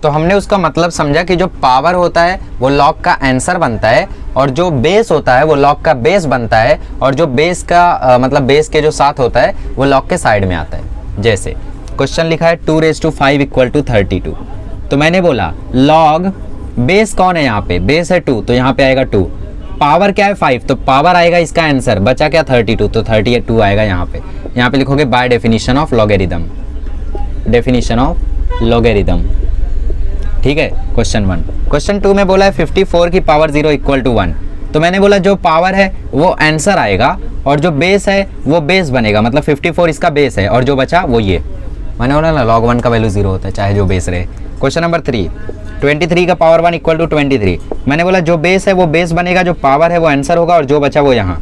तो हमने उसका मतलब समझा कि जो पावर होता है वो log का आंसर बनता है, और जो बेस होता है वो log का बेस बनता है, और जो बेस का मतलब बेस के जो साथ होता है वो log के साइड में आता है। जैसे क्वेश्चन लिखा है 2⁵ इक्वल टू 32, तो मैंने बोला log बेस कौन है, यहाँ पे बेस है 2, तो यहाँ पे आएगा 2। पावर क्या है 5, तो पावर आएगा इसका आंसर, बचा क्या 32, तो 32 आएगा यहाँ पे। यहाँ पे लिखोगे by definition of logarithm, definition of logarithm. ठीक है, क्वेश्चन 1। क्वेश्चन 2 में बोला है 54 की पावर 0 इक्वल टू 1, तो मैंने बोला जो पावर है वो आंसर आएगा, और जो बेस है वो बेस बनेगा, मतलब 54 इसका बेस है, और जो बचा वो ये। मैंने बोला ना log 1 का वैल्यू 0 होता है चाहे जो बेस रहे। क्वेश्चन नंबर 3, 23 का पावर 1 इक्वल टू 23, मैंने बोला जो बेस है वो बेस बनेगा, जो पावर है वो आंसर होगा, और जो बचा वो यहाँ।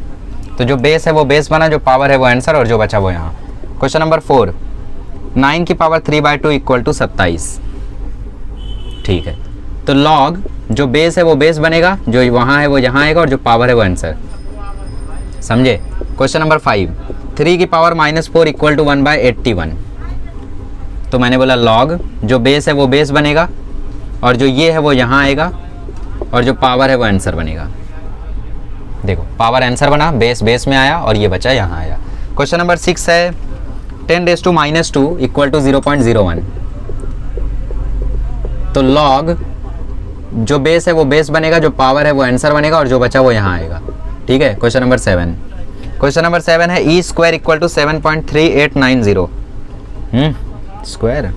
तो जो बेस है वो बेस बना, जो पावर है वो आंसर, और जो बचा वो यहाँ। क्वेश्चन नंबर 4, 9 की पावर 3/2 इक्वल टू 27। ठीक है, तो log जो बेस है वो बेस बनेगा, जो वहाँ है वो यहाँ आएगा, और जो पावर है वो आंसर। समझे। क्वेश्चन नंबर 5, 3 की पावर -4 इक्वल टू 1/81, तो मैंने बोला log जो बेस है वो बेस बनेगा, और जो ये है वो यहाँ आएगा, और जो पावर है वो आंसर बनेगा। देखो पावर आंसर बना, बेस बेस में आया, और ये बचा यहाँ आया। क्वेश्चन नंबर 6 है 10⁻² इक्वल टू 0.01, तो log जो बेस है वो बेस बनेगा, जो पावर है वो आंसर बनेगा, और जो बचा वो यहाँ आएगा। ठीक है, क्वेश्चन नंबर 7। क्वेश्चन नंबर 7 है e² equal to 7.3890 square,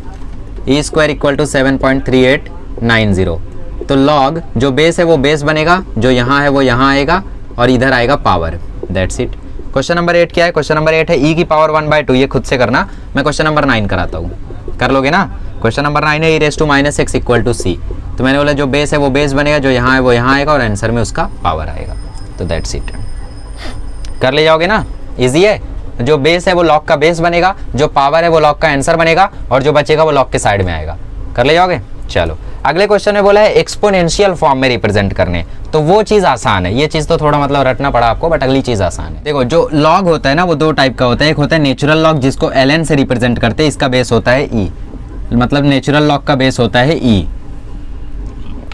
e² equal to 7.3890, तो log जो बेस है वो बेस बनेगा, जो यहाँ है वो यहाँ आएगा, और इधर आएगा power. That's it. Question number 8 क्या है, क्वेश्चन नंबर 8 है e की पावर 1/2, ये खुद से करना, मैं क्वेश्चन नंबर 9 कराता हूँ, कर लोगे ना। क्वेश्चन नंबर 9 है e⁻⁻x इक्वल टू c, तो मैंने बोला जो बेस है वो बेस बनेगा, जो यहाँ है वो यहाँ आएगा, और आंसर में उसका पावर आएगा। तो दैट्स इट, कर ले जाओगे ना, इजी है। जो बेस है वो log का बेस बनेगा, जो पावर है वो log का आंसर बनेगा, और जो बचेगा वो log के साइड में आएगा। कर ले जाओगे। चलो अगले क्वेश्चन में बोला है एक्सपोनेंशियल फॉर्म में रिप्रेजेंट करने, तो वो चीज़ आसान है। ये चीज़ तो थोड़ा मतलब रटना पड़ा आपको, बट अगली चीज़ आसान है। देखो जो log होता है ना वो दो टाइप का होता है। एक होता है नेचुरल log जिसको ln से रिप्रेजेंट करते हैं, इसका बेस होता है e, मतलब नेचुरल log का बेस होता है e।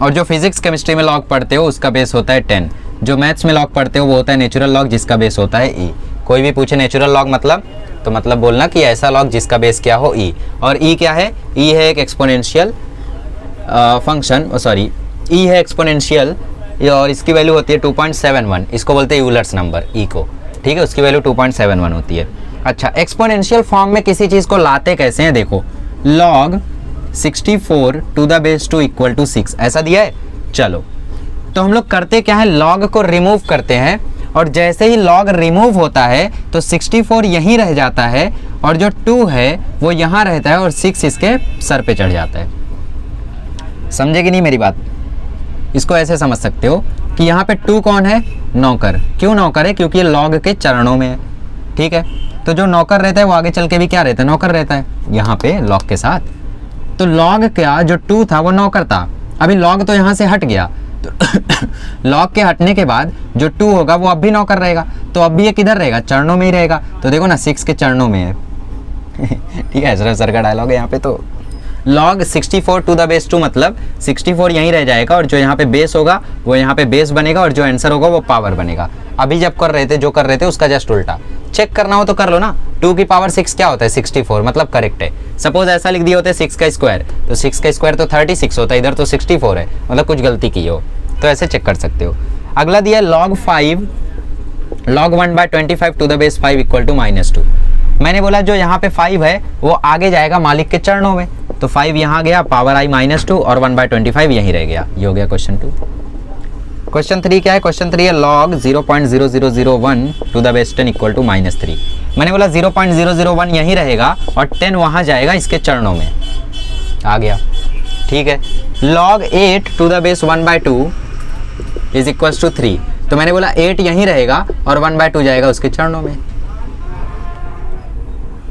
और जो फिजिक्स केमिस्ट्री में log पढ़ते हो उसका बेस होता है 10। जो मैथ्स में log पढ़ते हो वो होता है नेचुरल log जिसका बेस होता है e। कोई भी पूछे नेचुरल log मतलब, तो मतलब बोलना कि ऐसा log जिसका बेस क्या हो e। और e क्या है, e है एक एक्सपोनेंशियल फंक्शन, सॉरी e है एक्सपोनेंशियल, और इसकी वैल्यू होती है 2.71, इसको बोलते हैं यूलर्स नंबर e को। ठीक है, उसकी वैल्यू 2.71 होती है। अच्छा, एक्सपोनेंशियल फॉर्म में किसी चीज़ को लाते कैसे हैं, देखो log 64 to the base 2 equal to 6 ऐसा दिया है। चलो तो हम लोग करते क्या है, log को रिमूव करते हैं, और जैसे ही log रिमूव होता है तो 64 यहीं रह जाता है, और जो 2 है वो यहाँ रहता है, और 6 इसके सर पे चढ़ जाता है। समझे कि नहीं मेरी बात। इसको ऐसे समझ सकते हो कि यहाँ पे 2 कौन है, नौकर। क्यों नौकर है, क्योंकि ये log के चरणों में है। ठीक है, तो जो नौकर रहता है वो आगे चल के भी क्या रहता है, नौकर रहता है, यहाँ पे log के साथ। तो log क्या, जो 2 था वो नौकर था, अभी log तो यहाँ से हट गया, तो log के हटने के बाद जो 2 होगा वो अब भी नौकर रहेगा, तो अब भी ये किधर रहेगा, चरणों में ही रहेगा। तो देखो ना 6 के चरणों में है। ठीक है, सर का डायलॉग है यहाँ पे, तो log 64 टू द बेस 2 मतलब 64 यहीं रह जाएगा और जो यहाँ पे बेस होगा वो यहाँ पे बेस बनेगा और जो आंसर होगा वो पावर बनेगा। अभी जब कर रहे थे जो कर रहे थे उसका जस्ट उल्टा। चेक करना हो तो कर लो ना, 2 की पावर 6 क्या होता है 64 मतलब करेक्ट है। सपोज ऐसा लिख दिए होते 6 का स्क्वायर, तो 6 का स्क्वायर तो 36 होता है, इधर तो 64 है मतलब कुछ गलती की हो, तो ऐसे चेक कर सकते हो। अगला दिया log 5 log 1/25 to the base 5 equal to -2। मैंने बोला जो यहाँ पे 5 है वो आगे जाएगा मालिक के चरणों में, तो 5 यहाँ गया, पावर आई -2 और 1/25 यहीं रह गया। ये हो गया क्वेश्चन 2। क्वेश्चन 3 क्या है? क्वेश्चन 3 है log 0.0001 to the base 10 equal to -3। मैंने बोला 0.001 यहीं रहेगा और 10 वहाँ जाएगा इसके चरणों में, आ गया, ठीक है। log 8 to the base 1/2 is equal to 3, तो मैंने बोला 8 यहीं रहेगा और 1/2 जाएगा उसके चरणों में,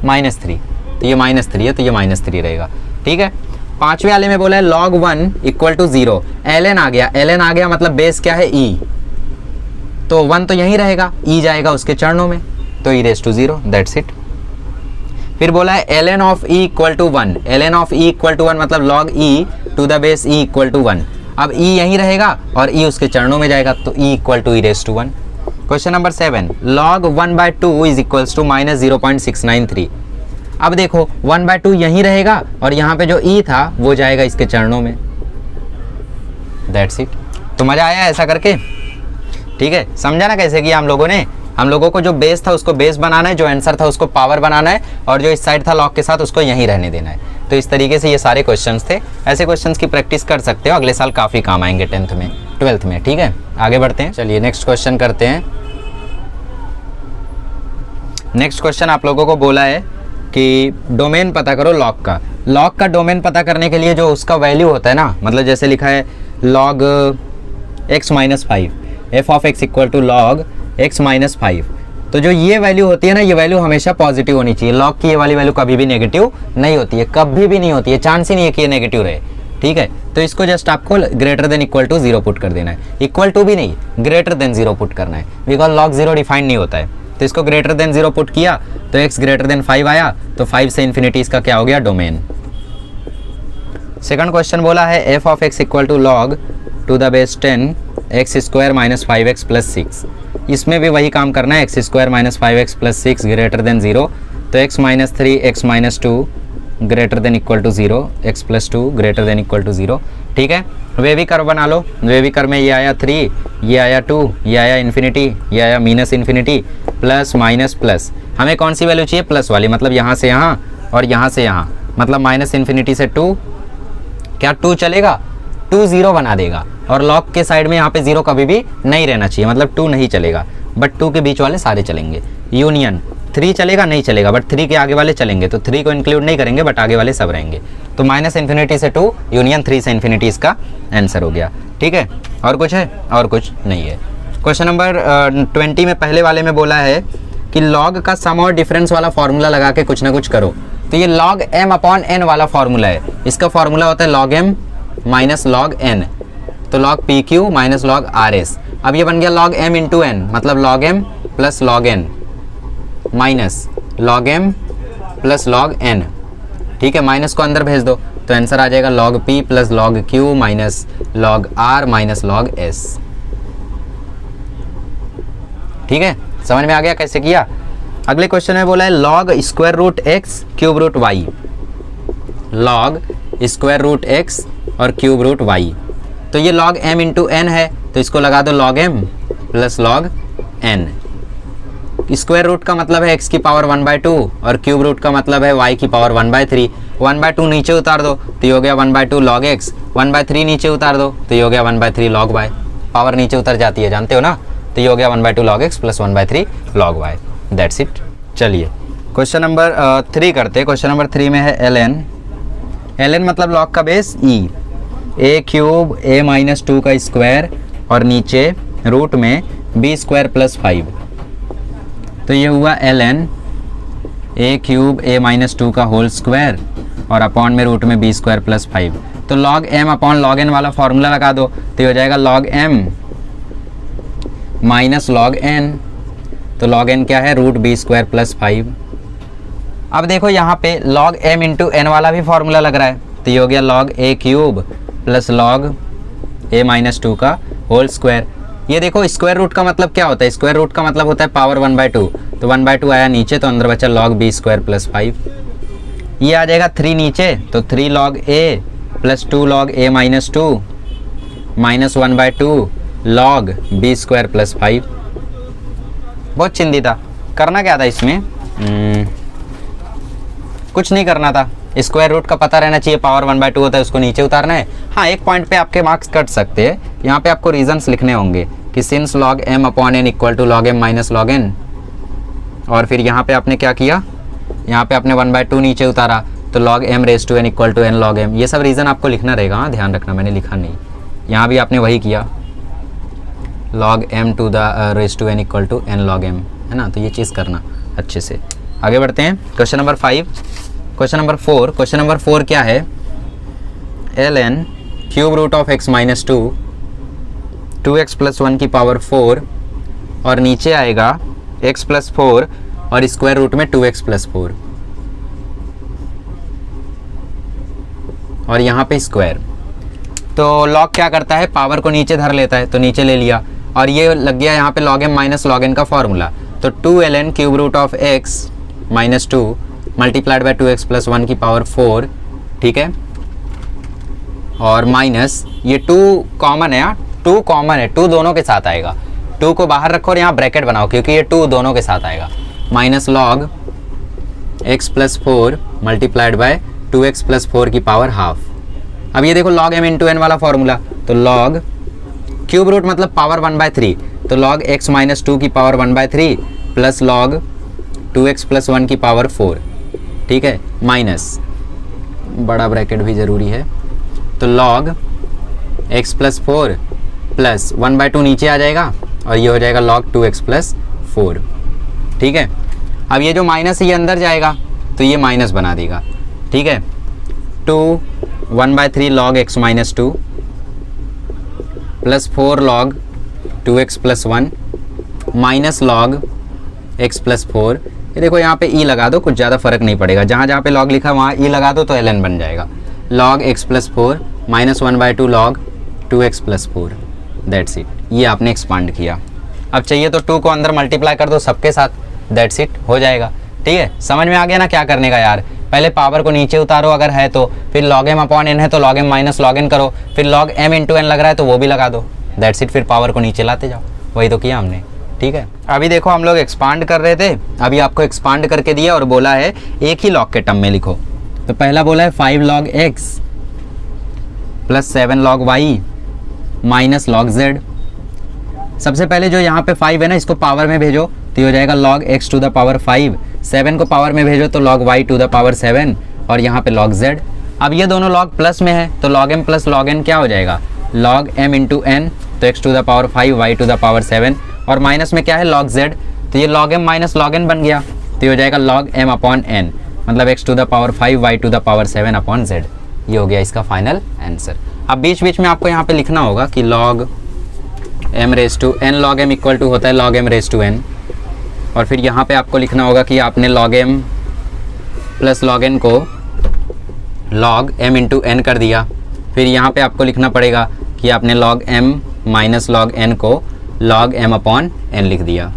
-3, तो ये -3 है तो ये -3 रहेगा, ठीक है। 5वें वाले में बोला है log 1 इक्वल टू 0, ln आ गया, ln आ गया मतलब बेस क्या है e, तो 1 तो यहीं रहेगा, e जाएगा उसके चरणों में, तो e raise to 0, that's it. फिर बोला है ln of e equal to 1, ln of e equal to 1 मतलब log e to the base e equal to 1। अब e यहीं रहेगा और e उसके चरणों में जाएगा, तो e equal to e raise to 1। Question number 7 log 1/2 is equals to -0.693। अब देखो 1/2 यहीं रहेगा और यहाँ पे जो e था वो जाएगा इसके चरणों में, दैट्स इट। तो मजा आया ऐसा करके, ठीक है। समझा ना कैसे किया हम लोगों ने? हम लोगों को जो बेस था उसको बेस बनाना है, जो आंसर था उसको पावर बनाना है और जो इस साइड था लॉग के साथ उसको यहीं रहने देना है। तो इस तरीके से ये सारे क्वेश्चंस थे। ऐसे क्वेश्चंस की प्रैक्टिस कर सकते हो, अगले साल काफ़ी काम आएंगे 10th में 12th में, ठीक है। आगे बढ़ते हैं, चलिए नेक्स्ट क्वेश्चन करते हैं। नेक्स्ट क्वेश्चन आप लोगों को बोला है कि डोमेन पता करो लॉग का। लॉग का डोमेन पता करने के लिए जो उसका वैल्यू होता है ना, मतलब जैसे लिखा है log x - 5 f of x equal to log x - 5, तो जो ये वैल्यू होती है ना, ये वैल्यू हमेशा पॉजिटिव होनी चाहिए। लॉग की ये वाली वैल्यू कभी भी नेगेटिव नहीं होती है, कभी भी नहीं होती है, चांस ही नहीं है कि ये नेगेटिव रहे, ठीक है। तो इसको जस्ट आपको greater than equal to 0 put कर देना है, इक्वल टू भी नहीं, ग्रेटर देन 0 पुट करना है, बिकॉज log 0 डिफाइंड नहीं होता है। तो इसको ग्रेटर देन 0 पुट किया तो x ग्रेटर देन 5 आया, तो 5 से इन्फिनिटी इसका क्या हो गया? डोमेन। सेकंड क्वेश्चन बोला है f of x equal to log to the base 10 x square - 5x + 6। इसमें भी वही काम करना है, x square - 5x + 6 greater than 0, तो x - 3 x - 2 greater than equal to 0, x + 2 greater than equal to 0, ठीक है। वेवी कर्व बना लो, वेवी कर्व में ये आया 3, ये आया 2, ये आया इन्फिनिटी, ये आया -इन्फिनिटी, प्लस माइनस प्लस। हमें कौन सी वैल्यू चाहिए? प्लस वाली, मतलब यहाँ से यहाँ और यहाँ से यहाँ, मतलब -इन्फिनिटी से 2, क्या 2 चलेगा? 2 0 बना देगा और लॉग के साइड में यहाँ पे 0 कभी भी नहीं रहना चाहिए, मतलब 2 नहीं चलेगा, बट 2 के बीच वाले सारे चलेंगे। यूनियन 3 चलेगा? नहीं चलेगा, बट 3 के आगे वाले चलेंगे, तो 3 को इंक्लूड नहीं करेंगे बट आगे वाले सब रहेंगे। तो -इन्फिनिटी से 2 यूनियन 3 से इन्फिनिटी इसका आंसर हो गया, ठीक है। और कुछ है? और कुछ नहीं है। क्वेश्चन नंबर 20 में पहले वाले में बोला है कि लॉग का सम और डिफरेंस वाला फॉर्मूला लगा के कुछ ना कुछ करो। तो ये log m/n वाला फॉर्मूला है, इसका फॉर्मूला होता है log m - log n, तो log pq - log rs। अब ये बन गया log m × n, मतलब log m + log n minus log m + log n, ठीक है। माइनस को अंदर भेज दो तो आंसर आ जाएगा log p + log q - log r - log s, ठीक है। समझ में आ गया कैसे किया? अगले क्वेश्चन में बोला है log √x ³ y, log √x और ³ y। तो ये log m × n है, तो इसको लगा दो log m + log n। Square root का मतलब है x की पावर 1/2 और क्यूब रूट का मतलब है y की पावर 1/3। 1/2 नीचे उतार दो तो ये हो गया 1/2 log x, 1/3 नीचे उतार दो तो ये हो गया 1/3 log y। पावर नीचे उतर जाती है, जानते हो ना, तो ये हो गया 1/2 log x + 1/3 log y, that's it. चलिए क्वेश्चन नंबर 3 करते हैं। क्वेश्चन नंबर 3 में है ln मतलब log का बेस e, a³ a - 2 का स्क्वायर और नीचे रूट में b² + 5, तो ये हुआ ln a³ a - 2 का होल स्क्वायर और अपॉन में रूट में b² + 5। तो log m/ log n वाला फॉर्मूला लगा दो तो ये हो जाएगा log m - log n, तो log n क्या है? √b² + 5। अब देखो यहाँ पे log m × n वाला भी फॉर्मूला लग रहा है, तो ये हो गया log a cube plus log a minus 2 का होल स्क्वायर। ये देखो स्क्वायर रूट का मतलब क्या होता है, स्क्वायर रूट का मतलब होता है पावर 1/2, तो 1/2 आया नीचे तो अंदर बचा log b स्क्वायर प्लस 5। ये आ जाएगा 3 नीचे तो 3 log a plus 2 log a minus 2 minus 1/2 log b square plus 5। बहुत चिंदी था। करना क्या था इसमें, कुछ नहीं करना था, स्क्वायर रूट का पता रहना चाहिए, पावर 1/2 होता है उसको नीचे उतारना है। हाँ, एक पॉइंट पे आपके मार्क्स कट सकते हैं, यहाँ पे आपको रीजंस लिखने होंगे कि since log m upon n equal to log m minus log n, और फिर यहाँ पे आपने क्या किया, यहाँ पे आपने 1/2 नीचे उतारा तो log m raise to n equal to n log m। ये सब रीज़न आपको लिखना रहेगा, हाँ ध्यान रखना, मैंने लिखा नहीं। यहाँ भी आपने वही किया, log m to the raise to n equal to n log m, है ना। तो ये चीज़ करना अच्छे से। आगे बढ़ते हैं, question number 5। Question number 4, question number 4 क्या है, ln cube root of x minus 2 2x plus 1 की पावर 4 और नीचे आएगा x प्लस 4 और स्क्वायर रूट में 2x प्लस 4 और यहाँ पे स्क्वायर। तो log क्या करता है, पावर को नीचे धर लेता है, तो नीचे ले लिया और ये लग गया यहाँ पे log m minus log n का फॉर्मूला। तो 2ln cube root of x minus 2 multiplied by 2x plus 1 की पावर 4, ठीक है, और माइनस ये 2 कॉमन है, 2 कॉमन है, 2 दोनों के साथ आएगा, 2 को बाहर रखो और यहाँ ब्रैकेट बनाओ क्योंकि ये 2 दोनों के साथ आएगा, minus log x plus 4 multiplied by 2x plus 4 की पावर हाफ। अब ये देखो log m इंटू n वाला फॉर्मूला, तो log क्यूब रूट मतलब पावर 1/3, तो log x माइनस 2 की power 1/3 plus log 2x plus 1 की पावर 4, ठीक है, माइनस बड़ा ब्रैकेट भी ज़रूरी है, तो log x प्लस 4 प्लस 1/2 नीचे आ जाएगा और ये हो जाएगा log 2x प्लस 4, ठीक है। अब ये जो माइनस ये अंदर जाएगा तो ये माइनस बना देगा, ठीक है। 1/3 log x minus 2 plus 4 log 2x plus 1 minus log x plus 4। ये देखो यहाँ पे e लगा दो, कुछ ज़्यादा फर्क नहीं पड़ेगा, जहाँ जहाँ पे log लिखा वहाँ e लगा दो तो ln बन जाएगा। log x plus 4 minus 1/2 log 2x plus 4, that's it. ये आपने एक्सपांड किया। अब चाहिए तो 2 को अंदर मल्टीप्लाई कर दो सबके साथ, दैट्स इट, हो जाएगा, ठीक है। समझ में आ गया ना क्या करने का यार। पहले पावर को नीचे उतारो अगर है तो, फिर log m अपॉन n है तो log m minus log n करो, फिर log m इंटू n लग रहा है तो वो भी लगा दो, दैट्स इट। फिर पावर को नीचे लाते जाओ, वही तो किया हमने, ठीक है। अभी देखो हम लोग एक्सपांड कर रहे थे, अभी आपको एक्सपांड करके दिया और बोला है एक ही log के टर्म में लिखो। तो पहला बोला है 5 log x plus 7 log y minus log z। सबसे पहले जो यहाँ पे 5 है ना, इसको पावर में भेजो तो ये हो जाएगा log x to the power 5, 7 को पावर में भेजो तो log y to the power 7 और यहाँ पे log z। अब ये दोनों log प्लस में है तो log m plus log n क्या हो जाएगा, log m इंटू n, तो x to the power 5 y to the power 7, और माइनस में क्या है log z, तो ये log m minus log n बन गया, तो ये हो जाएगा log m अपॉन n, मतलब x to the power 5 y to the power 7 अपॉन z। ये हो गया इसका फाइनल आंसर। अब बीच बीच में आपको यहाँ पे लिखना होगा कि log m raise to n log m equal to होता है log m raise to n, और फिर यहाँ पे आपको लिखना होगा कि आपने log m plus log n को log m इंटू n कर दिया, फिर यहाँ पे आपको लिखना पड़ेगा कि आपने log m minus log n को log m अपॉन n लिख दिया,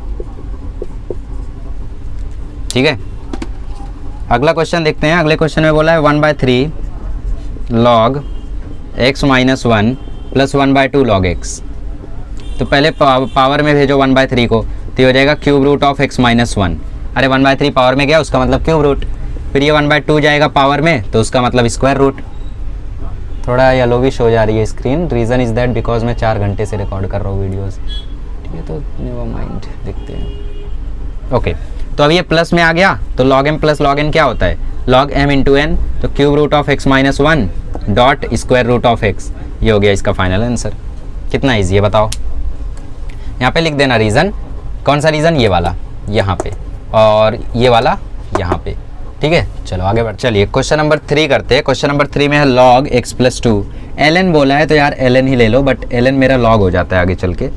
ठीक है। अगला क्वेश्चन देखते हैं। अगले क्वेश्चन में बोला है 1/3 log x minus 1 plus 1/2 log x। तो पहले पावर में भेजो 1/3 को, तो हो जाएगा cube root of x minus 1। अरे 1/3 पावर में गया उसका मतलब क्यूब रूट, फिर ये 1/2 जाएगा पावर में तो उसका मतलब स्क्वायर रूट। थोड़ा येलोविश हो जा रही है screen, reason is that because मैं 4 घंटे से रिकॉर्ड कर रहा हूँ वीडियोस, ठीक है। तो नेवर माइंड, देखते हैं। ओके, तो अब ये प्लस में आ गया तो log m plus log n क्या होता है, log m इंटू n, तो cube root of x minus 1 dot square root of x। ये हो गया इसका फाइनल आंसर। कितना ईजी है बताओ। यहाँ पे लिख देना रीज़न, कौन सा रीज़न, ये वाला यहाँ पे और ये वाला यहाँ पे, ठीक है। चलो आगे बढ़, चलिए क्वेश्चन नंबर 3 करते हैं। क्वेश्चन नंबर 3 में है log x प्लस 2। ln बोला है तो यार ln ही ले लो, बट ln मेरा log हो जाता है आगे चल के,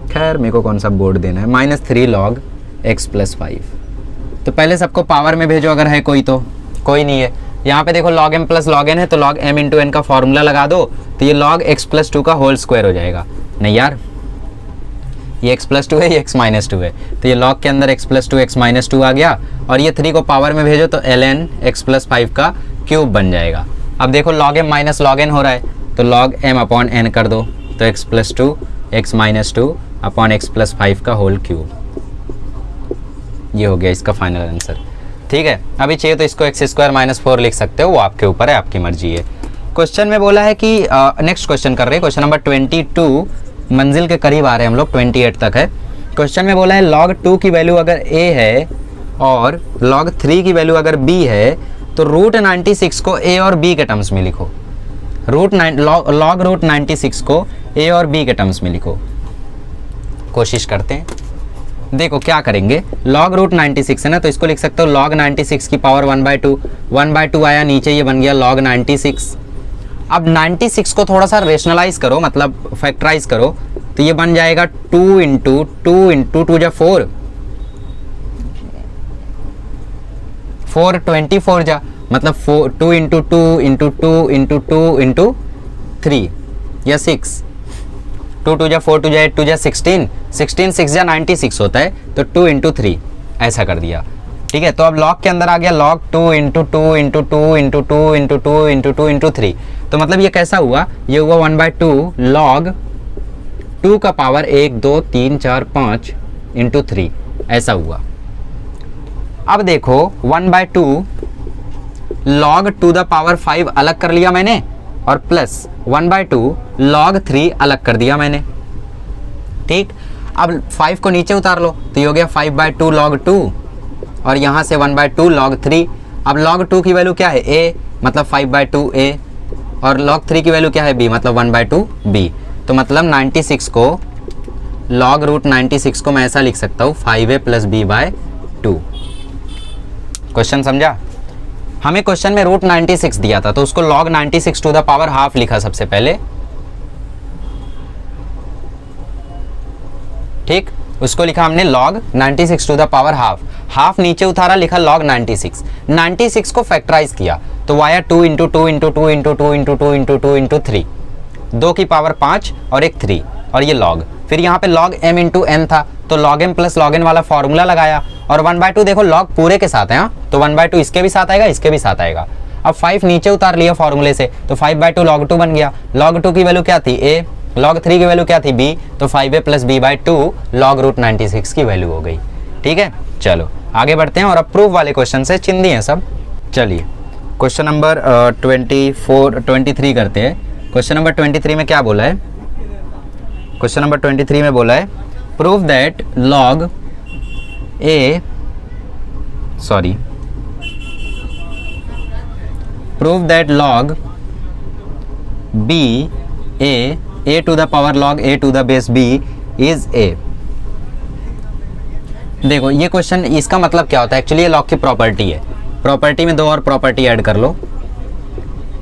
खैर मेरे को कौन सा बोर्ड देना है। -3 log x प्लस 5। तो पहले सबको पावर में भेजो अगर है कोई, तो कोई नहीं है यहाँ पे देखो log m plus log n है, तो log m इंटू n का फॉर्मूला लगा दो, तो ये log x प्लस 2 का होल स्क्वायर हो जाएगा। नहीं यार, ये x प्लस 2 है, ये x माइनस 2 है, तो ये log के अंदर x प्लस 2 x माइनस 2 आ गया, और ये 3 को पावर में भेजो तो ln x प्लस 5 का क्यूब बन जाएगा। अब देखो log m minus log n हो रहा है, तो log m अपॉन n कर दो, तो x plus 2 x minus 2 upon x plus 5 का होल क्यूब। ये हो गया इसका फाइनल आंसर। ठीक है, अभी चाहिए तो इसको x स्क्वायर माइनस 4 लिख सकते हो, वो आपके ऊपर है, आपकी मर्जी है। क्वेश्चन में बोला है कि नेक्स्ट क्वेश्चन कर रहे हैं, क्वेश्चन नंबर 22, मंजिल के करीब आ रहे हैं हम लोग, 28 तक है। क्वेश्चन में बोला है log 2 की वैल्यू अगर a है और log 3 की वैल्यू अगर b है, तो रूट 96 को a और b के टर्म्स में लिखो। log रूट 96 को a और b के टर्म्स में लिखो। कोशिश करते हैं, देखो क्या करेंगे, log रूट 96 है ना, तो इसको लिख सकते हो log 96 की पावर 1/2 आया, नीचे ये बन गया log 96। अब 96 को थोड़ा सा रेशनलाइज करो, मतलब फैक्टराइज करो, तो ये बन जाएगा 2 इंटू 2 जा 4 24 जा, मतलब 2 इंटू 2 इंटू 2 इंटू 2 इंटू 3 या 6, 2 2 जा 4 2 जा 8 2 जा 16 6 जा 96 होता है, तो 2 इंटू 3 ऐसा कर दिया। ठीक है, तो अब log के अंदर आ गया log 2 into 2 into 2 into 2 into 2 into 2 into 3, तो मतलब ये कैसा हुआ, ये हुआ 1/2 log 2 का पावर 1 2 3 4 5 इंटू 3, ऐसा हुआ। अब देखो 1/2 log 2 द पावर 5 अलग कर लिया मैंने, और प्लस 1/2 log 3 अलग कर दिया मैंने। ठीक, अब 5 को नीचे उतार लो, तो ये हो गया 5/2 log 2, और यहाँ से 1/2 log 3। अब log 2 की वैल्यू क्या है a, मतलब 5/2 a, और log 3 की वैल्यू क्या है b, मतलब 1/2 b। तो मतलब 96 को log रूट 96 को मैं ऐसा लिख सकता हूँ 5a प्लस b/2। क्वेश्चन समझा? हमें क्वेश्चन में रूट 96 दिया था, तो उसको log 96 to the power half लिखा सबसे पहले। ठीक, उसको लिखा हमने log 96 to the power half नीचे उतारा, लिखा log 96 को फैक्टराइज किया, तो आया 2 into 2 into 2 into 2 into 2 into 2 into 3, 2 की पावर 5 और एक 3, और ये log, फिर यहाँ पे log m इंटू n था, तो log m plus log n वाला फॉर्मूला लगाया, और 1/2 देखो log पूरे के साथ है, हाँ, तो 1/2 इसके भी साथ आएगा, इसके भी साथ आएगा। अब 5 नीचे उतार लिया फॉर्मूले से, तो 5/2 log 2 बन गया। log 2 की वैल्यू क्या थी a, log 3 की वैल्यू क्या थी b, तो 5a plus b/2 log root 96 की वैल्यू हो गई। ठीक है, चलो आगे बढ़ते हैं, और अब प्रूफ वाले क्वेश्चन से चिंदी हैं सब। चलिए क्वेश्चन नंबर 23 करते हैं। क्वेश्चन नंबर 23 में क्या बोला है, क्वेश्चन नंबर 23 में बोला है prove that log b a to the power log a to the base b is a। देखो ये क्वेश्चन, इसका मतलब क्या होता है, एक्चुअली ये log की प्रॉपर्टी है। प्रॉपर्टी में दो और प्रॉपर्टी ऐड कर लो,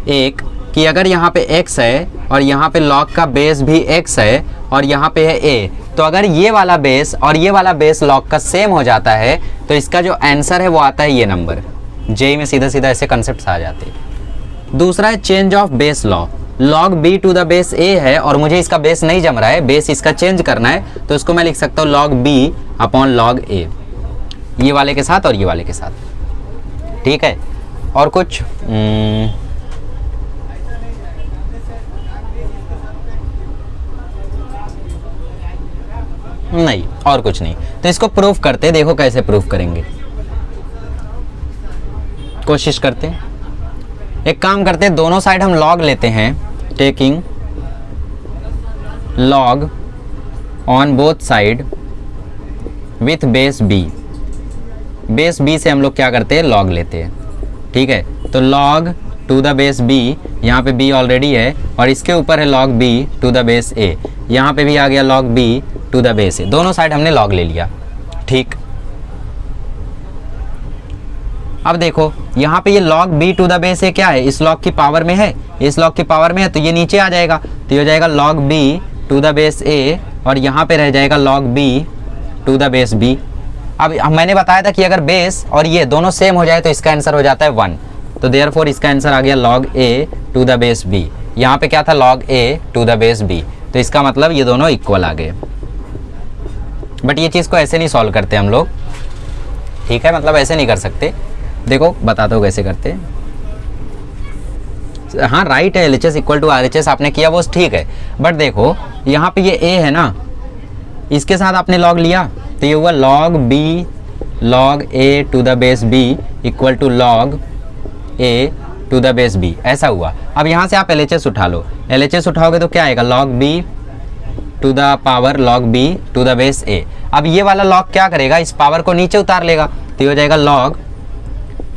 एक कि अगर यहाँ पे x है और यहाँ पे log का बेस भी x है और यहाँ पे है a, तो अगर ये वाला बेस और ये वाला बेस log का सेम हो जाता है, तो इसका जो आंसर है वो आता है ये नंबर। जेई में सीधा सीधा ऐसे कंसेप्ट आ जाते हैं। दूसरा है change of base law, log b to the base a है और मुझे इसका बेस नहीं जम रहा है, बेस इसका चेंज करना है, तो इसको मैं लिख सकता हूँ log b upon log a, ये वाले के साथ और ये वाले के साथ। ठीक है, और कुछ नहीं, और कुछ नहीं, तो इसको प्रूफ करते, देखो कैसे प्रूफ करेंगे, कोशिश करते हैं। एक काम करते हैं, दोनों साइड हम log लेते हैं, taking log on both side with base b। Base b से हम लोग क्या करते हैं, log लेते हैं। ठीक है, तो log to the base b, यहाँ पे b ऑलरेडी है, और इसके ऊपर है log b to the base a, यहाँ पे भी आ गया log b to the base a, दोनों साइड हमने log ले लिया। ठीक, अब देखो यहाँ पे ये log b to the base a क्या है, इस log की पावर में है, इस log की पावर में है, तो ये नीचे आ जाएगा, तो ये हो जाएगा log b to the base a, और यहाँ पे रह जाएगा log b to the base b। अब मैंने बताया था कि अगर बेस और ये दोनों सेम हो जाए तो इसका आंसर हो जाता है 1, तो देयरफॉर इसका आंसर आ गया log a to the base b। यहाँ पे क्या था log a to the base b, तो इसका मतलब ये दोनों इक्वल आ गए। बट ये चीज़ को ऐसे नहीं सॉल्व करते हम लोग, ठीक है, मतलब ऐसे नहीं कर सकते। देखो बताता हूँ कैसे करते। हाँ राइट है, LHS इक्वल टू RHS आपने किया वो ठीक है, बट देखो यहाँ पे ये a है ना, इसके साथ आपने log लिया तो ये हुआ log b log a to the base b इक्वल to log a to the base b, ऐसा हुआ। अब यहाँ से आप LHS उठा लो, LHS उठाओगे तो क्या आएगा log b to the power log b to the base a। अब ये वाला log क्या करेगा, इस पावर को नीचे उतार लेगा, तो ये हो जाएगा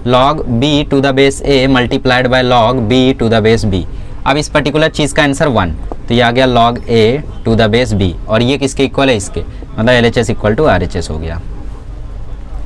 log b to the base a multiplied by log b to the base b। अब इस पर्टिकुलर चीज़ का आंसर 1, तो ये आ गया log a to the base b, और ये किसके इक्वल है, इसके, मतलब LHS इक्वल टू RHS हो गया।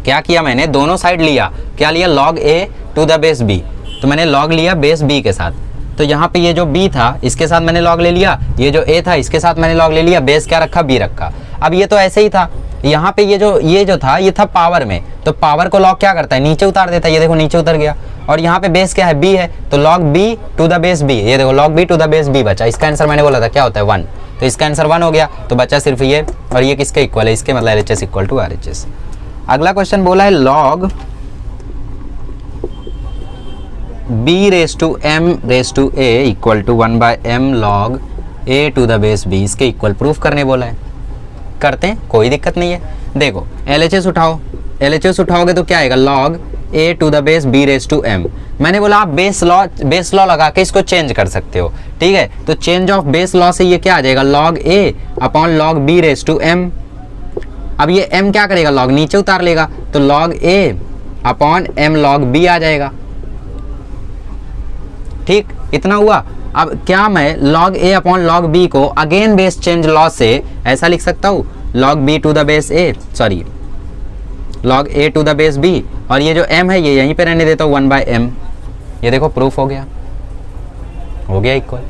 क्या किया मैंने, दोनों साइड लिया, क्या लिया log a to the base b, तो मैंने log लिया बेस b के साथ, तो यहाँ पे ये जो b था इसके साथ मैंने log ले लिया, ये जो a था इसके साथ मैंने log ले लिया, बेस क्या रखा, b रखा। अब ये तो ऐसे ही था, यहाँ पे ये जो था ये था पावर में, तो पावर को log क्या करता है, नीचे उतार देता है, ये देखो नीचे उतर गया, और यहाँ पे बेस क्या है, b है, तो log b to the base b, ये देखो log b to the base b बचा। इसका आंसर मैंने बोला था क्या होता है 1, तो इसका आंसर 1 हो गया, तो बचा सिर्फ ये, और ये किसके इक्वल है, इसके, मतलब LHS इक्वल टू RHS। अगला क्वेश्चन बोला है log b raise to m raise to a equal to 1 by m log a to the base b, इसके इक्वल प्रूफ करने बोला है। करते हैं, कोई दिक्कत नहीं है। देखो LHS उठाओ, LHS उठाओगे तो क्या आएगा log a to the base b raise to m। मैंने बोला आप बेस लॉ लगा के इसको चेंज कर सकते हो, ठीक है, तो चेंज ऑफ बेस लॉ से ये क्या आ जाएगा log a upon log b raise to m। अब ये m क्या करेगा, log नीचे उतार लेगा, तो log a upon m log b आ जाएगा, ठीक, इतना हुआ। अब क्या मैं log a upon log b को अगेन बेस चेंज लॉ से ऐसा लिख सकता हूँ log b to the base a, sorry log a to the base b, और ये जो m है ये यहीं पे रहने देता हूँ 1 बाय m। ये देखो प्रूफ हो गया इक्वल।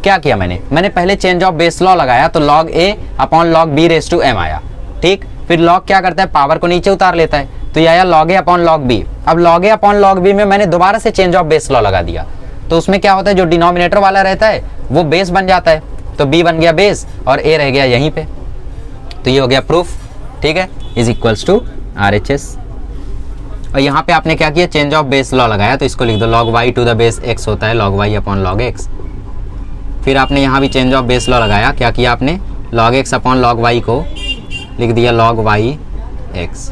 क्या किया मैंने पहले चेंज ऑफ बेस लॉ लगाया, तो log a upon log b raise to m आया, ठीक, फिर log क्या करता है, पावर को नीचे उतार लेता है, तो ये आया log a upon log b। अब log a upon log b में मैंने दोबारा से चेंज ऑफ बेस लॉ लगा दिया, तो उसमें क्या होता है, जो डिनोमिनेटर वाला रहता है वो बेस बन जाता है, तो b बन गया बेस और a रह गया यहीं पे, तो ये हो गया प्रूफ, ठीक है, इज इक्वल्स टू RHS। और यहाँ पे आपने क्या किया, चेंज ऑफ बेस लॉ लगाया, तो इसको लिख दो log y to the base x होता है log y upon log x। फिर आपने यहाँ भी चेंज ऑफ बेस लॉ लगाया, क्या किया आपने, log x upon log y को लिख दिया log y x,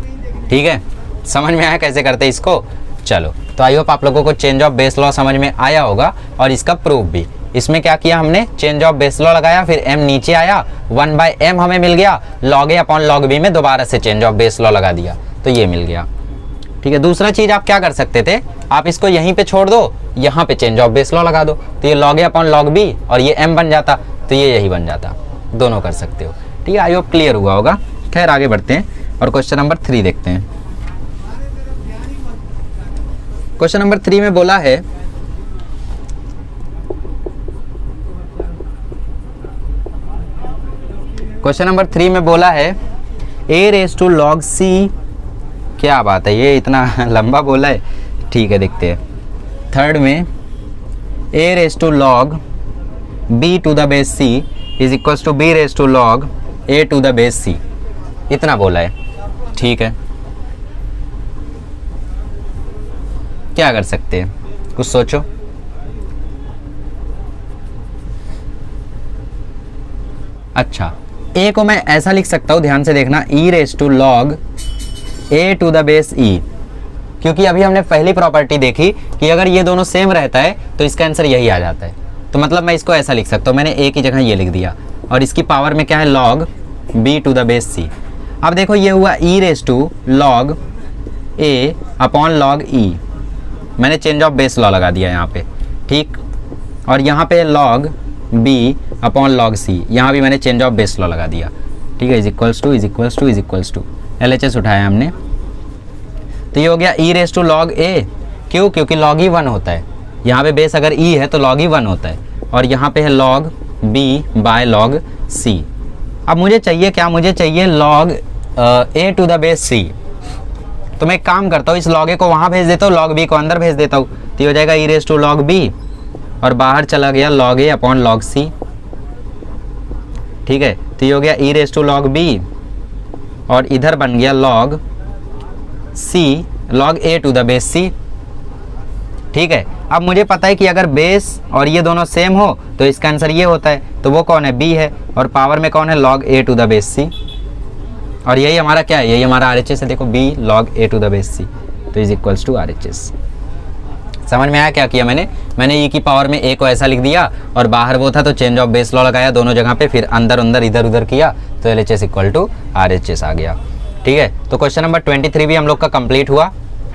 ठीक है, समझ में आया कैसे करते हैं इसको। चलो, तो आई होप आप लोगों को चेंज ऑफ बेस लॉ समझ में आया होगा, और इसका प्रूफ भी। इसमें क्या किया हमने, चेंज ऑफ बेस लॉ लगाया, फिर m नीचे आया, 1 बाय m हमें मिल गया, log a upon log b में दोबारा से चेंज ऑफ बेस लॉ लगा दिया, तो ये मिल गया, ठीक है। दूसरा चीज आप क्या कर सकते थे, आप इसको यहीं पे छोड़ दो, यहाँ पे चेंज ऑफ बेस लॉ लगा दो, तो ये log a upon log b और ये m बन जाता, तो ये यही बन जाता, दोनों कर सकते हो, ठीक है। आई होप क्लियर हुआ होगा। खैर आगे बढ़ते हैं और क्वेश्चन नंबर 3 देखते हैं। क्वेश्चन नंबर 3 में बोला है a raise to log c, क्या बात है, ये इतना लंबा बोला है, ठीक है, देखते हैं। थर्ड में a raise to log b to the base c is equals to b raise to log a to the base c, इतना बोला है, ठीक है। क्या कर सकते हैं, कुछ सोचो। अच्छा, a को मैं ऐसा लिख सकता हूँ, ध्यान से देखना, e raise to log a to the base e, क्योंकि अभी हमने पहली प्रॉपर्टी देखी कि अगर ये दोनों सेम रहता है तो इसका आंसर यही आ जाता है, तो मतलब मैं इसको ऐसा लिख सकता हूँ, मैंने a की जगह ये लिख दिया, और इसकी पावर में क्या है, log b to the base c। अब देखो ये हुआ e raise to log a upon log e, मैंने चेंज ऑफ बेस लॉ लगा दिया यहाँ पे, ठीक, और यहाँ पे log b upon log c, यहाँ भी मैंने चेंज ऑफ बेस लॉ लगा दिया, ठीक है, इज इक्वल्स टू LHS उठाया हमने, तो ये हो गया e raise to log a, क्यों, क्योंकि log ही 1 होता है, यहाँ पे बेस अगर e है तो log ही 1 होता है, और यहाँ पे है log b by log c। अब मुझे चाहिए क्या, मुझे चाहिए log a to the base c, तो मैं एक काम करता हूँ, इस log a को वहाँ भेज देता हूँ, log b को अंदर भेज देता हूँ, तो ये हो जाएगा E raise to log B, और बाहर चला गया log A upon log C, ठीक है। तो ये हो गया E raise to log B, और इधर बन गया log C, log A to the base C, ठीक है। अब मुझे पता है कि अगर बेस और ये दोनों सेम हो तो इसका आंसर ये होता है, तो वो कौन है, बी है, और पावर में कौन है, log A to the base C, और यही हमारा क्या है, यही हमारा आर एच एस है। देखो B log A to the base C, तो is equals to R H S. समझ में आया क्या किया मैंने ई की पावर में ए को ऐसा लिख दिया, और बाहर वो था तो चेंज ऑफ बेस लॉ लगाया दोनों जगह पे, फिर अंदर अंदर इधर उधर किया, तो L H S equal to R H S आ गया, ठीक है। तो क्वेश्चन नंबर 23 भी हम लोग का कंप्लीट हुआ।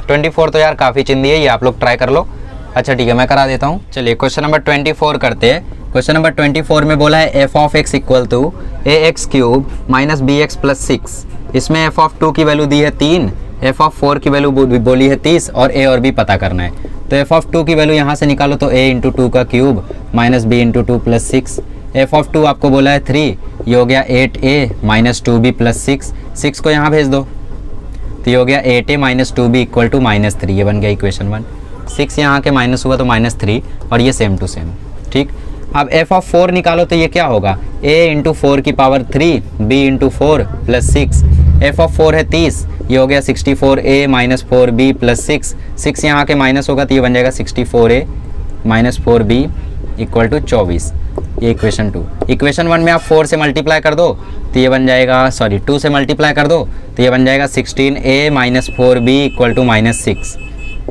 24 तो यार काफ़ी चिंदी है, ये आप लोग ट्राई कर लो। अच्छा ठीक है, मैं करा देता हूँ। चलिए क्वेश्चन नंबर 24 करते हैं। क्वेश्चन नंबर 24 में बोला है f of x equal to a x cube minus b x plus 6। इसमें एफ ऑफ 2 की वैल्यू दी है 3, एफ ऑफ 4 की वैल्यू बोली है 30, और ए और बी पता करना है। तो एफ ऑफ 2 की वैल्यू यहाँ से निकालो, तो ए इंटू 2 का cube minus b into 2 plus 6। F of 2 आपको बोला है 3, ये हो गया 8a माइनस 2b प्लस 6 को यहाँ भेज दो, तो ये हो गया 8a minus 2b equal to -3, ये बन गया इक्वेशन 1। 6 यहाँ के माइनस हुआ तो -3, और ये सेम टू सेम, ठीक। अब एफ ऑफ 4 निकालो, तो ये क्या होगा, a इंटू 4 की power 3, b into 4 plus 6। F of 4 है 30, ये हो गया 64a माइनस 4b प्लस 6 यहाँ के माइनस होगा, तो ये बन जाएगा 64a minus 4b equal to 24, ये इक्वेशन 2। इक्वेशन 1 में आप 4 से मल्टीप्लाई कर दो, तो ये बन जाएगा, सॉरी 2 से मल्टीप्लाई कर दो, तो ये बन जाएगा 16a minus 4b equal to -6।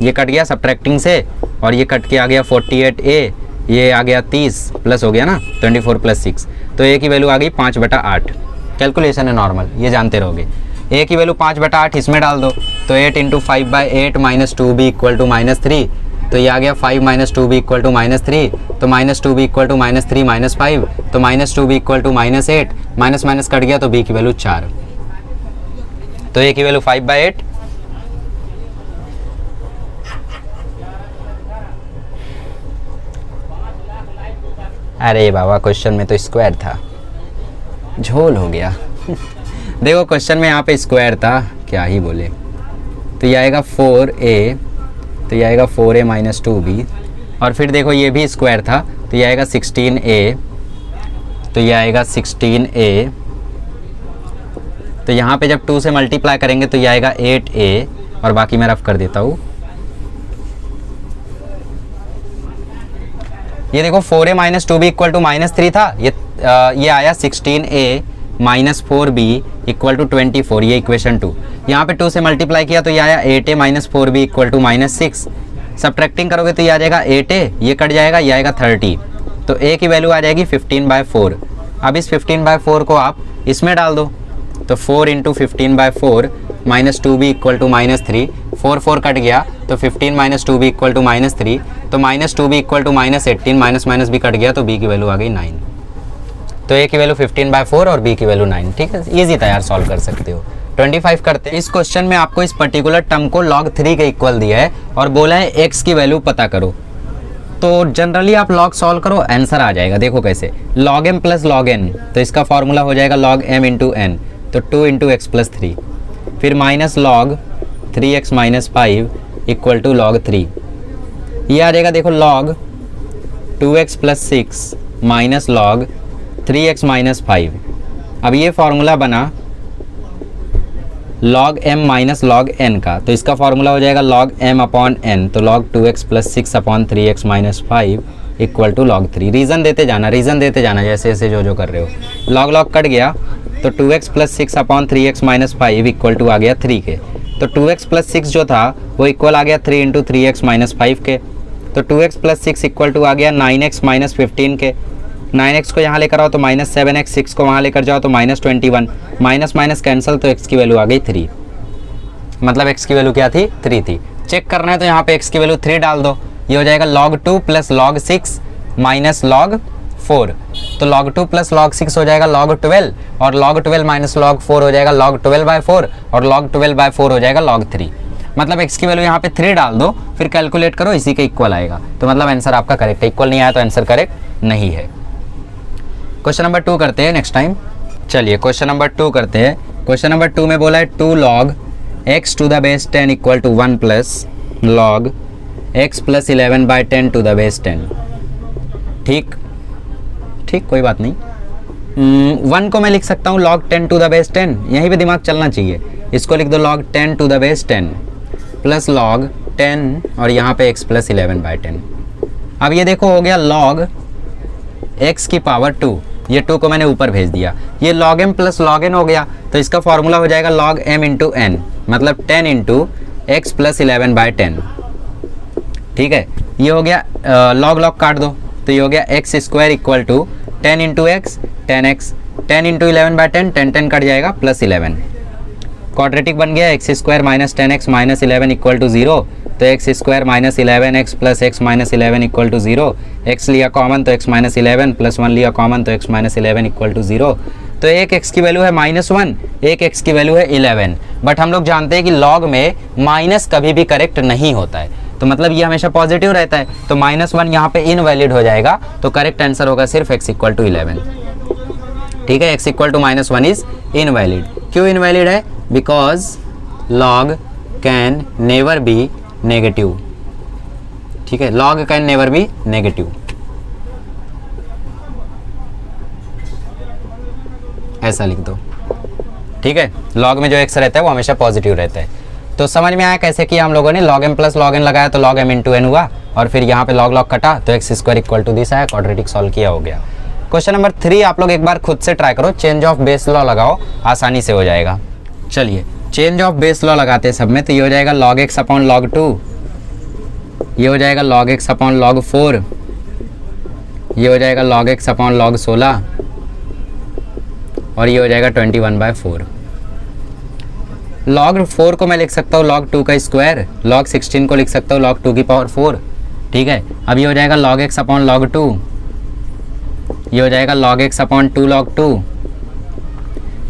ये कट गया सब्ट्रैक्टिंग से, और ये कट के आ गया 48a, ये आ गया 30 प्लस हो गया ना 24 प्लस 6, तो a की वैल्यू आ गई 5/8। कैलकुलेशन है नॉर्मल, ये जानते रहोगे। a की वैल्यू 5/8 इसमें डाल दो, तो 8 into 5/8 minus 2b equal to -3, तो ये आ गया 5 माइनस 2b इक्वल टू -3, तो minus 2b equal to -3 minus 5, तो minus 2b equal to -8, minus minus cut गया तो b की वैल्यू 4, तो a की वैल्यू 5/8। अरे बाबा क्वेश्चन में तो स्क्वायर था, झोल हो गया। देखो क्वेश्चन में यहाँ पे स्क्वायर था, क्या ही बोले। तो ये आएगा 4a, तो ये आएगा 4a माइनस 2b, और फिर देखो ये भी स्क्वायर था, तो ये आएगा 16a, तो ये आएगा 16a, तो यहाँ पे जब 2 से मल्टीप्लाई करेंगे तो ये आएगा 8a, और बाकी मैं रफ कर देता हूँ। ये देखो 4a minus 2b equal to -3 था, ये आया 16a minus 4b equal to 24, ये इक्वेशन 2। यहाँ पे 2 से मल्टीप्लाई किया तो ये आया 8a minus 4b equal to -6। Subtracting करोगे तो ये आ जाएगा 8a, ये कट जाएगा, ये आएगा 30, तो a की वैल्यू आ जाएगी 15/4। अब इस 15/4 को आप इसमें डाल दो, तो 4 into 15/4 minus 2b equal to -3, 4 cut गया, तो 15 माइनस 2b इक्वल टू -3, तो minus 2b equal to -18, minus minus भी कट गया, तो b की वैल्यू आ गई 9। तो a की वैल्यू 15/4 और b की वैल्यू 9, ठीक है। इजी था यार, सॉल्व कर सकते हो। 25 करते हैं। इस क्वेश्चन में आपको इस पर्टिकुलर टर्म को log 3 के इक्वल दिया है और बोला है x की वैल्यू पता करो। तो जनरली आप log सॉल्व करो, आंसर आ जाएगा। देखो कैसे, log m plus log n, तो इसका फॉर्मूला हो जाएगा log m इंटू n, तो 2 इंटू एक्स प्लस 3, फिर minus log 3x minus 5 equal to log 3, ये आ जाएगा देखो log 2x plus 6 minus log 3x minus 5। अब ये फॉर्मूला बना log m minus log n का, तो इसका फॉर्मूला हो जाएगा log m अपॉन n, तो log 2x plus 6 upon 3x minus 5 equal to log 3। Reason देते जाना जैसे जैसे जो कर रहे हो। log log कट गया, तो 2x plus 6 upon 3x minus 5 equal to आ गया 3 के, तो 2x प्लस 6 जो था वो इक्वल आ गया 3 इंटू 3x माइनस 5 के, तो 2x प्लस 6 इक्वल टू आ गया 9x माइनस 15 के। 9x को यहाँ लेकर आओ तो माइनस 7x, 6 को वहाँ लेकर जाओ तो माइनस 21, माइनस माइनस कैंसिल, तो x की वैल्यू आ गई 3। मतलब x की वैल्यू क्या थी, 3 थी। चेक करना है तो यहाँ पे x की वैल्यू 3 डाल दो, ये हो जाएगा log 2 plus log 6 minus log 4, तो log 2 प्लस log 6 हो जाएगा log 12, और log 12 माइनस log 4 हो जाएगा log 12/4, और log 12/4 हो जाएगा log 3। मतलब x की वैल्यू यहाँ पे 3 डाल दो, फिर कैलकुलेट करो, इसी के इक्वल आएगा, तो मतलब आंसर आपका करेक्ट है। इक्वल नहीं आया तो आंसर करेक्ट नहीं है। क्वेश्चन नंबर 2 करते हैं नेक्स्ट टाइम। चलिए क्वेश्चन नंबर 2 करते हैं। क्वेश्चन नंबर 2 में बोला है 2 log x to the base 10 equal to 1 plus log x plus 11/10 to the base 10। ठीक ठीक, कोई बात नहीं। 1 को मैं लिख सकता हूँ log 10 टू द बेस 10, यहीं पे दिमाग चलना चाहिए। इसको लिख दो log 10 to the base 10 plus log 10 और यहाँ पे x प्लस 11/10। अब ये देखो हो गया log x की पावर 2, ये 2 को मैंने ऊपर भेज दिया। ये log m plus log n हो गया, तो इसका फॉर्मूला हो जाएगा log m इंटू n, मतलब 10 इंटू एक्स प्लस 11/10। ठीक है, ये हो गया log log काट दो, तो ये हो गया x square equal to 10 into x 10x, 10 into 11/10, 10 cut जाएगा प्लस 11। क्वाड्रेटिक बन गया, x square minus 10x minus 11 equal to 0, तो x square minus 11x plus x minus 11 equal to 0। X लिया कॉमन तो एक्स माइनस 11 प्लस 1 लिया common तो x minus 11 equal to 0। तो एक एक्स की वैल्यू है -1, एक एक्स की वैल्यू है 11। बट हम लोग जानते हैं कि लॉग में माइनस कभी भी करेक्ट नहीं होता है, तो मतलब ये हमेशा पॉजिटिव रहता है, तो -1 यहाँ पे इनवैलिड हो जाएगा, तो करेक्ट आंसर होगा सिर्फ x इक्वल टू 11। ठीक है, x equal to -1 is invalid. क्यों इनवैलिड है? Because log can never be negative. ठीक है, log can never be negative, ऐसा लिख दो। ठीक है, log में जो x रहता है वो हमेशा पॉजिटिव रहता है। तो समझ में आया कैसे किया हम लोगों ने? log m plus log n लगाया तो log m इंटू n हुआ, और फिर यहाँ पे log log कटा तो x square equal to this आया, क्वाड्रेटिक सॉल्व किया, हो गया। क्वेश्चन नंबर 3 आप लोग एक बार खुद से ट्राई करो, चेंज ऑफ बेस लॉ लगाओ, आसानी से हो जाएगा। चलिए चेंज ऑफ बेस लॉ लगाते हैं सब में, तो ये हो जाएगा log x अपॉन log 2, ये हो जाएगा log x अपॉन log 4, ये हो जाएगा log x अपॉन log 16, और ये हो जाएगा 21/4। log 4 को मैं लिख सकता हूँ log 2 का स्क्वायर, log 16 को लिख सकता हूँ log 2 की पावर 4। ठीक है, अब ये हो जाएगा log x अपॉन log 2, ये हो जाएगा log x अपॉन 2 log 2,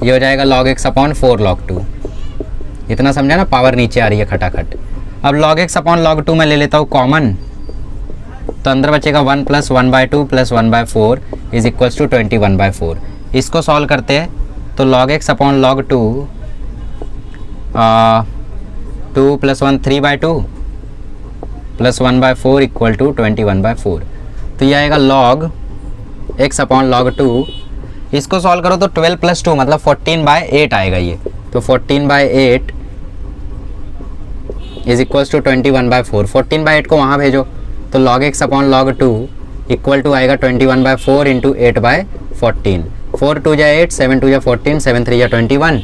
ये हो जाएगा log x अपॉन 4 log 2। इतना समझा ना, पावर नीचे आ रही है खटाखट। अब log x अपॉन log 2 मैं ले लेता हूँ कॉमन, तो अंदर बचेगा 1 plus 1/2 plus 1/4 is equals to 21/4। इसको सॉल्व करते हैं तो log x upon log 2 2 plus 1 3/2 plus 1/4 equal to 21/4। तो ये आएगा log x अपॉन log 2, इसको सॉल्व करो तो 12 प्लस 2 मतलब 14/8 आएगा ये, तो 14/8 इज इक्वल्स टू 21/4। 14/8 को वहाँ भेजो तो log x upon log 2 equal to आएगा 21/4 इंटू 8/14। 4 2 जा 8, 7 2 जा 14, 7 3 जा 21,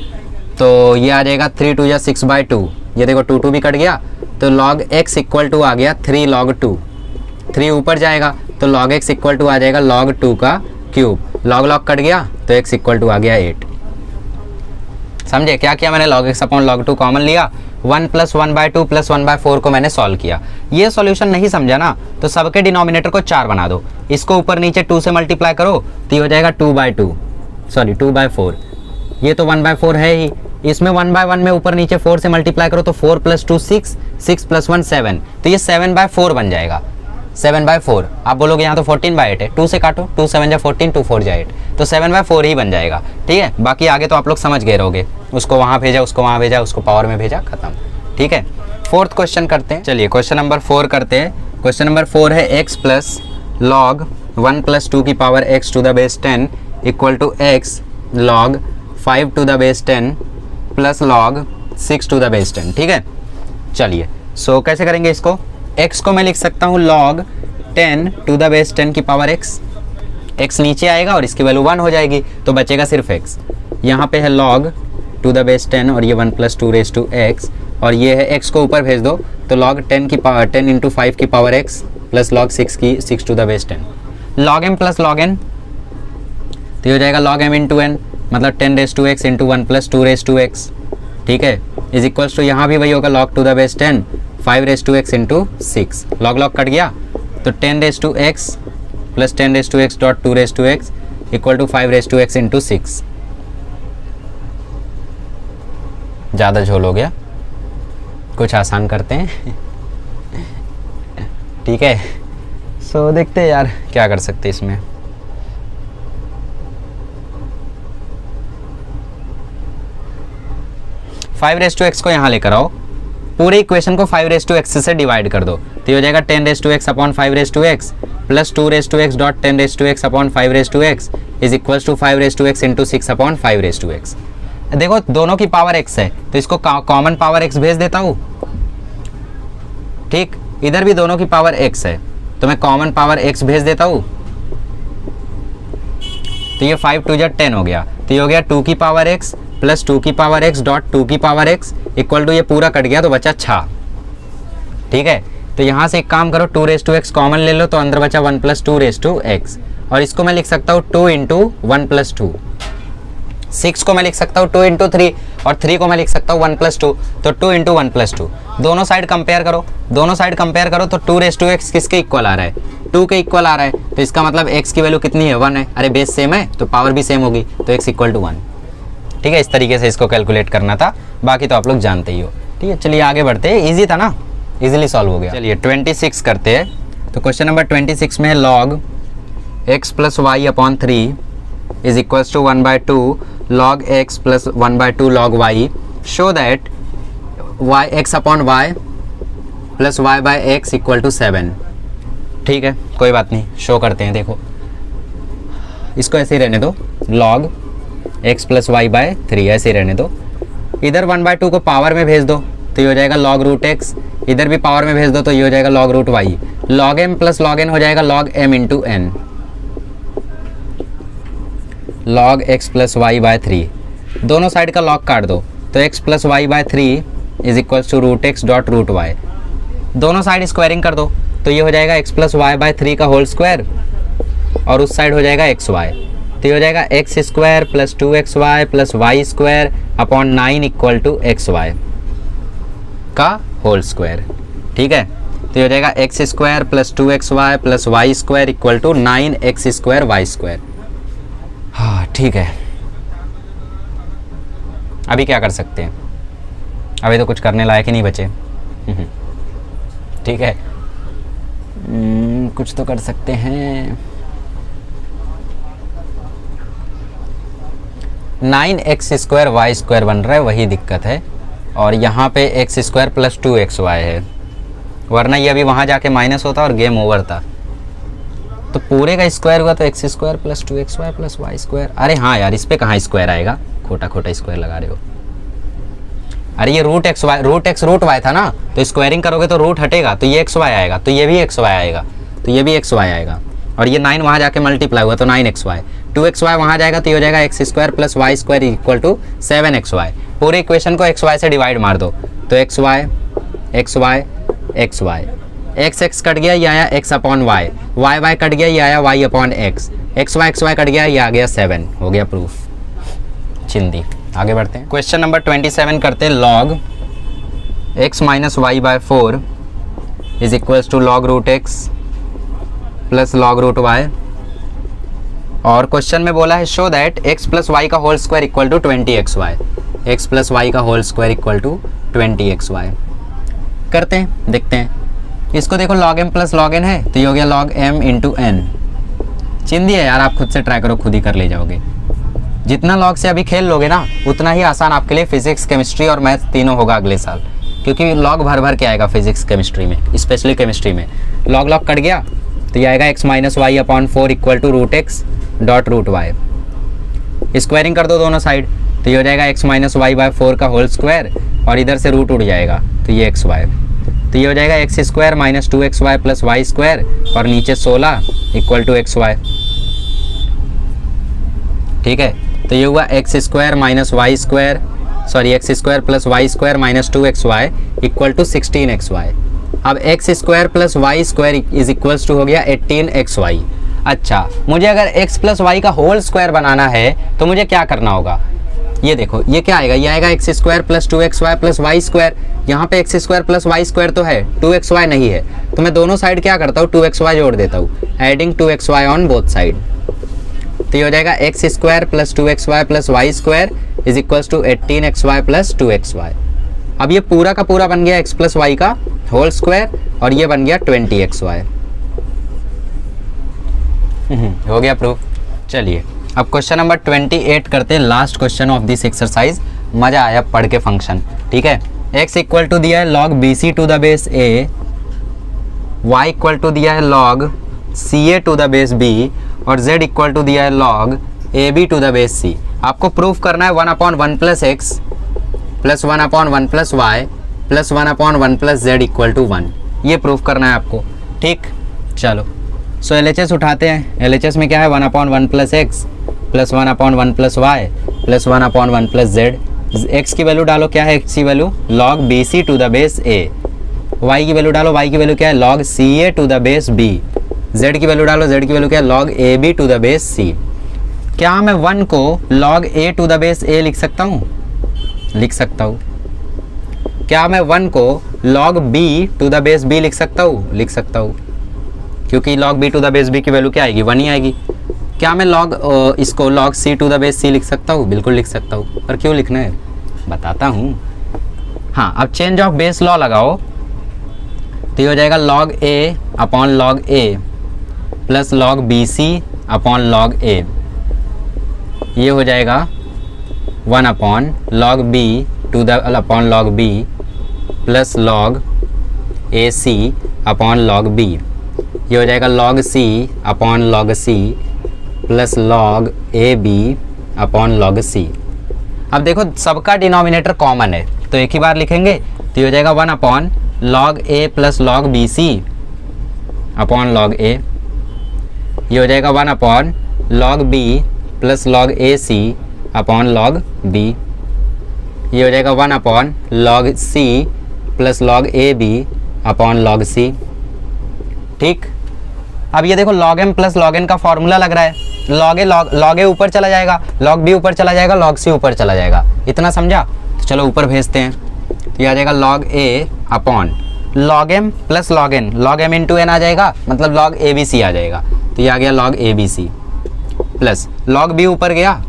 तो ये आ जाएगा 3 2 जा 6/2। ये देखो 2 2 भी कट गया, तो log x इक्वल टू आ गया 3 log 2, 3 ऊपर जाएगा तो log x इक्वल टू आ जाएगा log 2 का क्यूब, log log कट गया तो x इक्वल टू आ गया 8। समझे क्या किया मैंने? log x upon log 2 common लिया, 1 प्लस 1/2 प्लस 1/4 को मैंने सॉल्व किया। ये सॉल्यूशन नहीं समझा ना, तो सबके डिनोमिनेटर को 4 बना दो, इसको ऊपर नीचे 2 से मल्टीप्लाई करो तो ये हो जाएगा 2/4। ये तो 1/4 है ही, इसमें 1/1 में ऊपर नीचे 4 से मल्टीप्लाई करो तो 4 प्लस 2 6, 6 प्लस 1 7, तो ये 7/4 बन जाएगा। 7/4 आप बोलोगे यहाँ तो 14/8 है, 2 से काटो, 2 7 जा 14, 2 4 जा 8, तो 7/4 ही बन जाएगा। ठीक है, बाकी आगे तो आप लोग समझ गए रहोगे, उसको वहाँ भेजा, उसको वहाँ भेजा, उसको पावर में भेजा, खत्म। ठीक है, 4th क्वेश्चन करते हैं। चलिए क्वेश्चन नंबर 4 करते हैं। क्वेश्चन नंबर 4 है x प्लस log 1 प्लस 2 की power x to the base 10 equal to x log 5 to the base 10 plus log 6 to the base 10। ठीक है, चलिए सो कैसे करेंगे इसको? x को मैं लिख सकता हूँ log 10 टू द बेस 10 की पावर x नीचे आएगा और इसकी वैल्यू 1 हो जाएगी, तो बचेगा सिर्फ x। यहाँ पे है log टू द बेस 10 और ये 1 प्लस 2 रेज टू x, और ये है x को ऊपर भेज दो तो log 10 की पावर 10 इंटू 5 की पावर x प्लस log 6 की 6 to the base 10। log m plus log n, तो ये हो जाएगा log m इंटू n, मतलब 10 raise to x into 1 plus 2 raise to x। ठीक है, इज इक्वल्स टू यहाँ भी वही होगा log to the base 10 5 raise to x into 6, log log cut गया तो 10 raise to x plus 10 raise to x dot 2 raise to x equal to 5 raise to x into 6। ज़्यादा झोल हो गया, कुछ आसान करते हैं। ठीक है, सो देखते हैं यार क्या कर सकते हैं इसमें। फाइव रेज टू एक्स को यहाँ लेकर आओ, पूरे इक्वेशन को 5 रेज टू एक्स से डिवाइड कर दो, तो ये हो जाएगा 10 raise to x upon 5 raise to x plus 2 raise to x dot 10 raise to x upon 5 raise to x is equals to 5 raise to x into 6 upon 5 raise to x. देखो दोनों की power x है तो इसको common power x भेज देता हूँ, ठीक। इधर भी दोनों की पावर x है तो मैं कॉमन पावर x भेज देता हूँ, तो ये 5 2 10 हो गया, तो ये हो गया 2 की पावर x प्लस 2 की पावर x डॉट 2 की पावर x इक्वल टू ये पूरा कट गया तो बचा 6, ठीक है। तो यहाँ से एक काम करो 2 रेज टू एक्स कॉमन ले लो तो अंदर बचा 1 प्लस 2 रेज टू एक्स, और इसको मैं लिख सकता हूँ 2 इंटू 1 प्लस 2, 6 को मैं लिख सकता हूँ 2 इंटू 3 और 3 को मैं लिख सकता हूँ 1 प्लस 2, तो 2 इंटू 1 प्लस 2। दोनों साइड कंपेयर करो, दोनों साइड कंपेयर करो तो 2 रेज टू एक्स किसके इक्वल आ रहा है, 2 के इक्वल आ रहा है, तो इसका मतलब x की वैल्यू कितनी है 1 है, अरे बेस सेम है तो पावर भी सेम होगी, तो x इक्वल टू 1, ठीक है। इस तरीके से इसको कैलकुलेट करना था, बाकी तो आप लोग जानते ही हो, ठीक है। चलिए आगे बढ़ते हैं, ईजी था ना, इजीली सॉल्व हो गया। चलिए 26 करते हैं, तो क्वेश्चन नंबर 26 में log x plus y upon 3 is equals to 1/2 log x plus 1/2 log y, show that y x upon y plus y by x equal to 7, ठीक है, कोई बात नहीं, शो करते हैं। देखो इसको ऐसे ही रहने दो, log x plus y by 3 ऐसे ही रहने दो, इधर 1/2 को पावर में भेज दो तो ये हो जाएगा log रूट x, इधर भी पावर में भेज दो तो ये हो जाएगा log root y, log m plus log n हो जाएगा log m into n, log x plus y by 3, दोनों साइड का log काट दो तो x plus y by 3 is equals to root x dot root y, दोनों side squaring कर दो तो ये हो जाएगा x प्लस वाई बाय 3 का होल स्क्वायर और उस साइड हो जाएगा एक्स वाई, तो ये हो जाएगा x square plus 2xy plus y square upon 9 equal to x y का होल स्क्वायर, ठीक है। तो ये हो जाएगा x square plus 2xy plus y square equal to 9x square y square, हाँ ठीक है। अभी क्या कर सकते हैं, अभी तो कुछ करने लायक ही नहीं बचे, ठीक है। कुछ तो कर सकते हैं, 9x स्क्वायर वाई स्क्वायर बन रहा है, वही दिक्कत है, और यहाँ पे एक्स स्क्वायर प्लस 2xy है, वरना ये अभी वहाँ जाके माइनस होता और गेम ओवर था। तो पूरे का स्क्वायर हुआ तो x square plus 2xy plus y square, अरे हाँ यार इस पे कहाँ स्क्वायर आएगा, खोटा खोटा स्क्वायर लगा रहे हो, अरे ये रूट एक्स रूट वाई था ना, तो स्क्वायरिंग करोगे तो रूट हटेगा तो ये एक्स वाई आएगा, तो ये भी एक्स वाई आएगा, तो ये भी एक्स वाई आएगा, और ये 9 वहाँ जाके मल्टीप्लाई हुआ तो 9xy, 2xy वहाँ जाएगा तो ये हो जाएगा x square plus y square equal to 7xy। पूरे इक्वेशन को xy से डिवाइड मार दो तो xy x कट गया, ये आया x upon y, y cut गया, ये आया y upon x, xy cut गया, ये आ गया 7, हो गया प्रूफ, चिंदी। आगे बढ़ते हैं, क्वेश्चन नंबर 27 करते हैं, log x minus Y by 4 is equals to log root x plus log root y, और क्वेश्चन में बोला है show that x plus Y का whole square equal to 20xy, x plus Y का whole square equal to 20xy। करते हैं, देखते हैं। इसको देखो log m plus log n है तो ये हो गया log m इंटू n, चिंदी है यार, आप खुद से ट्राई करो, खुद ही कर ले जाओगे। जितना log से अभी खेल लोगे ना उतना ही आसान आपके लिए फिजिक्स केमिस्ट्री और मैथ तीनों होगा अगले साल, क्योंकि log भर भर के आएगा फिजिक्स केमिस्ट्री में, स्पेशली केमिस्ट्री में। log कट गया तो ये आएगा x minus y upon 4 equal to root x dot root y, squaring कर दो दोनों साइड तो ये हो जाएगा x माइनस वाई बाय 4 का होल स्क्वायर, और इधर से रूट उड़ जाएगा तो ये एक्स वाई, तो ये हो जाएगा x square minus 2xy plus y square, और नीचे 16 इक्वल टू एक्स वाई, ठीक है। तो ये हुआ x square minus y square, sorry x square plus y square minus 2xy equal to 16xy। अब x square plus y square is equals to हो गया 18xy। अच्छा, मुझे अगर x प्लस वाई का होल स्क्वायर बनाना है तो मुझे क्या करना होगा, ये देखो ये क्या आएगा, ये आएगा x square plus 2xy plus y square, यहाँ पे x square plus y square तो है, 2xy नहीं है, तो मैं दोनों साइड क्या करता हूँ 2xy जोड़ देता हूँ, adding 2xy on both side, तो ये हो जाएगा x square plus 2xy plus y square is equals to 18xy plus 2xy। अब ये पूरा का पूरा बन गया x प्लस वाई का होल स्क्वायर, और ये बन गया 20xy, हो गया प्रूफ। चलिए अब क्वेश्चन नंबर 28 करते हैं, last question of this exercise. मजा आया पढ़ के फंक्शन, ठीक है। x इक्वल टू दिया है log bc to the base a y equal to दिया है log CA to the base b और z इक्वल टू दिया है log AB to the base c। आपको प्रूफ करना है 1/1 plus x plus 1/1 plus y plus 1/1 plus z equal to 1, ये proof करना है आपको। ठीक, चलो सो LHS उठाते हैं। LHS में क्या है 1/1 plus x plus 1/1 plus y plus 1/1 plus z। x की वैल्यू डालो, क्या है x की value log BC to the base a। y की वैल्यू डालो, y की वैल्यू क्या है log CA to the base b। z की वैल्यू डालो, z की वैल्यू क्या है log AB to the base c। क्या मैं 1 को log A to the base a लिख सकता हूँ? लिख सकता हूँ। क्या मैं 1 को log B to the base b लिख सकता हूँ? लिख सकता हूँ, क्योंकि log B to the base b की वैल्यू क्या आएगी? 1 ही आएगी। क्या मैं इसको log C to the base c लिख सकता हूँ? बिल्कुल लिख सकता हूँ। पर क्यों लिखना है बताता हूँ। हाँ, अब चेंज ऑफ बेस लॉ लगाओ तो ये हो जाएगा log A upon log A plus log BC upon log A। ये हो जाएगा 1 अपॉन log B to the upon log B plus log AC upon log B। ये हो जाएगा log C upon log C plus log AB upon log C। अब देखो सबका डिनोमिनेटर कॉमन है तो एक ही बार लिखेंगे तो ये हो जाएगा 1 अपॉन log A plus log BC upon log A। ये हो जाएगा 1 अपॉन log B plus log AC upon log B। ये हो जाएगा 1 अपॉन log C plus log AB upon log C। ठीक, अब ये देखो log m plus log n का फॉर्मूला लग रहा है। log A ऊपर चला जाएगा, log B ऊपर चला जाएगा, log C ऊपर चला जाएगा। इतना समझा? तो चलो ऊपर भेजते हैं। तो ये आ जाएगा log A upon log m plus log n, log m into n आ जाएगा, मतलब log ABC आ जाएगा। तो ये आ गया log ABC plus log B ऊपर गया,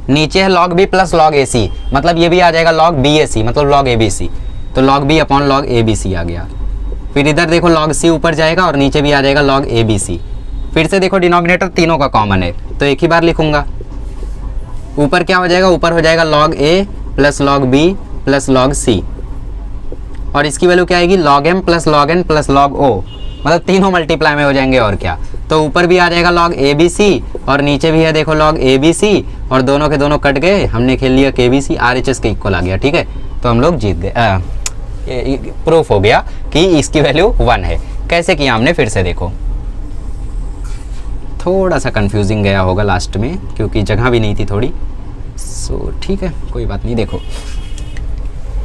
नीचे है log B plus log AC, मतलब ये भी आ जाएगा log BAC, मतलब log ABC। तो log B upon log ABC आ गया। फिर इधर देखो log C ऊपर जाएगा और नीचे भी आ जाएगा log ABC। फिर से देखो डिनोमिनेटर तीनों का कॉमन है तो एक ही बार लिखूंगा। ऊपर क्या हो जाएगा? ऊपर हो जाएगा log A plus log B plus log C और इसकी वैल्यू क्या आएगी? log m plus log n plus log O, मतलब तीनों मल्टीप्लाई में हो जाएंगे और क्या। तो ऊपर भी आ जाएगा log ABC और नीचे भी है देखो log ABC और दोनों के दोनों कट गए, हमने खेल लिया KBC, RHS के इक्वल आ गया। ठीक है, तो हम लोग जीत गए। प्रूफ हो गया कि इसकी वैल्यू 1 है। कैसे किया हमने फिर से देखो। थोड़ा सा कंफ्यूजिंग गया होगा लास्ट में क्योंकि जगह भी नहीं थी थोड़ी, सो ठीक है कोई बात नहीं। देखो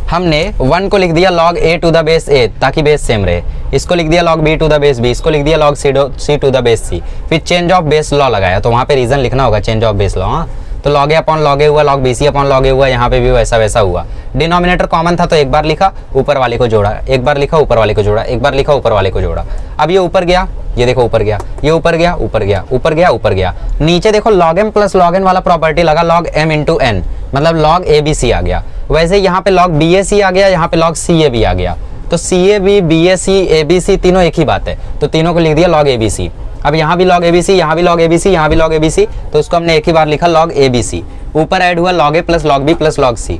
हमने 1 को लिख दिया log A to the base A ताकि बेस सेम रहे, इसको लिख दिया log B to the base B, इसको लिख दिया log C to the base C। फिर चेंज ऑफ बेस लॉ लगाया तो वहाँ पे रीजन लिखना होगा चेंज ऑफ बेस लॉ। हाँ, तो log A upon log A हुआ, log BC upon log A हुआ, यहाँ पे भी वैसा वैसा हुआ। डिनोमिनेटर कॉमन था तो एक बार लिखा ऊपर वाले को जोड़ा, एक बार लिखा ऊपर वाले को जोड़ा, एक बार लिखा ऊपर वाले को जोड़ा। अब ये ऊपर गया, ये देखो ऊपर गया, ये ऊपर गया, ऊपर गया, ऊपर गया, ऊपर गया। नीचे देखो log m plus log n वाला प्रॉपर्टी लगा, log m इंटू n, मतलब log ABC आ गया। वैसे यहाँ पे log BAC आ गया, यहाँ पे log CAB आ गया। तो CAB, BAC, ABC तीनों एक ही बात है, तो तीनों को लिख दिया log ABC। अब यहाँ भी log ABC, यहाँ भी log ABC, यहाँ भी log ABC, तो उसको हमने एक ही बार लिखा log ABC। ऊपर ऐड हुआ log A plus log B plus log C,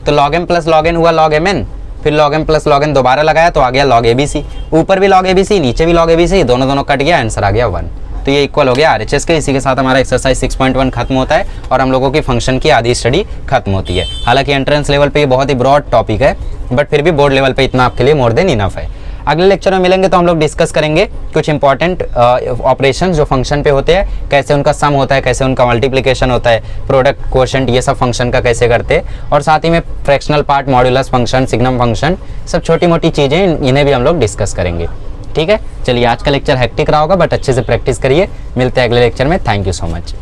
तो log m plus log n हुआ log mn, फिर log m plus log n दोबारा लगाया तो आ गया log ABC। ऊपर भी log ABC, नीचे भी log ABC, दोनों दोनों कट गया, आंसर आ गया 1। तो ये इक्वल हो गया RHS के। इसी के साथ हमारा एक्सरसाइज 6.1 खत्म होता है और हम लोगों की फंक्शन की आधी स्टडी खत्म होती है। हालांकि एंट्रेंस लेवल पे ये बहुत ही ब्रॉड टॉपिक है, बट फिर भी बोर्ड लेवल पे इतना आपके लिए मोर देन इनफ है। अगले लेक्चर में मिलेंगे तो हम लोग डिस्कस करेंगे कुछ इंपॉर्टेंट ऑपरेशंस जो फंक्शन पे होते हैं, कैसे उनका सम होता है, कैसे उनका मल्टीप्लिकेशन होता है, प्रोडक्ट, क्वोशंट, ये सब फंक्शन का कैसे करते हैं, और साथ ही में fractional part, modulus function, signum function, सब छोटी मोटी चीज़ें, इन्हें भी हम लोग डिस्कस करेंगे। ठीक है, चलिए आज का लेक्चर हेक्टिक रहा होगा बट अच्छे से प्रैक्टिस करिए। मिलते हैं अगले लेक्चर में। Thank you so much.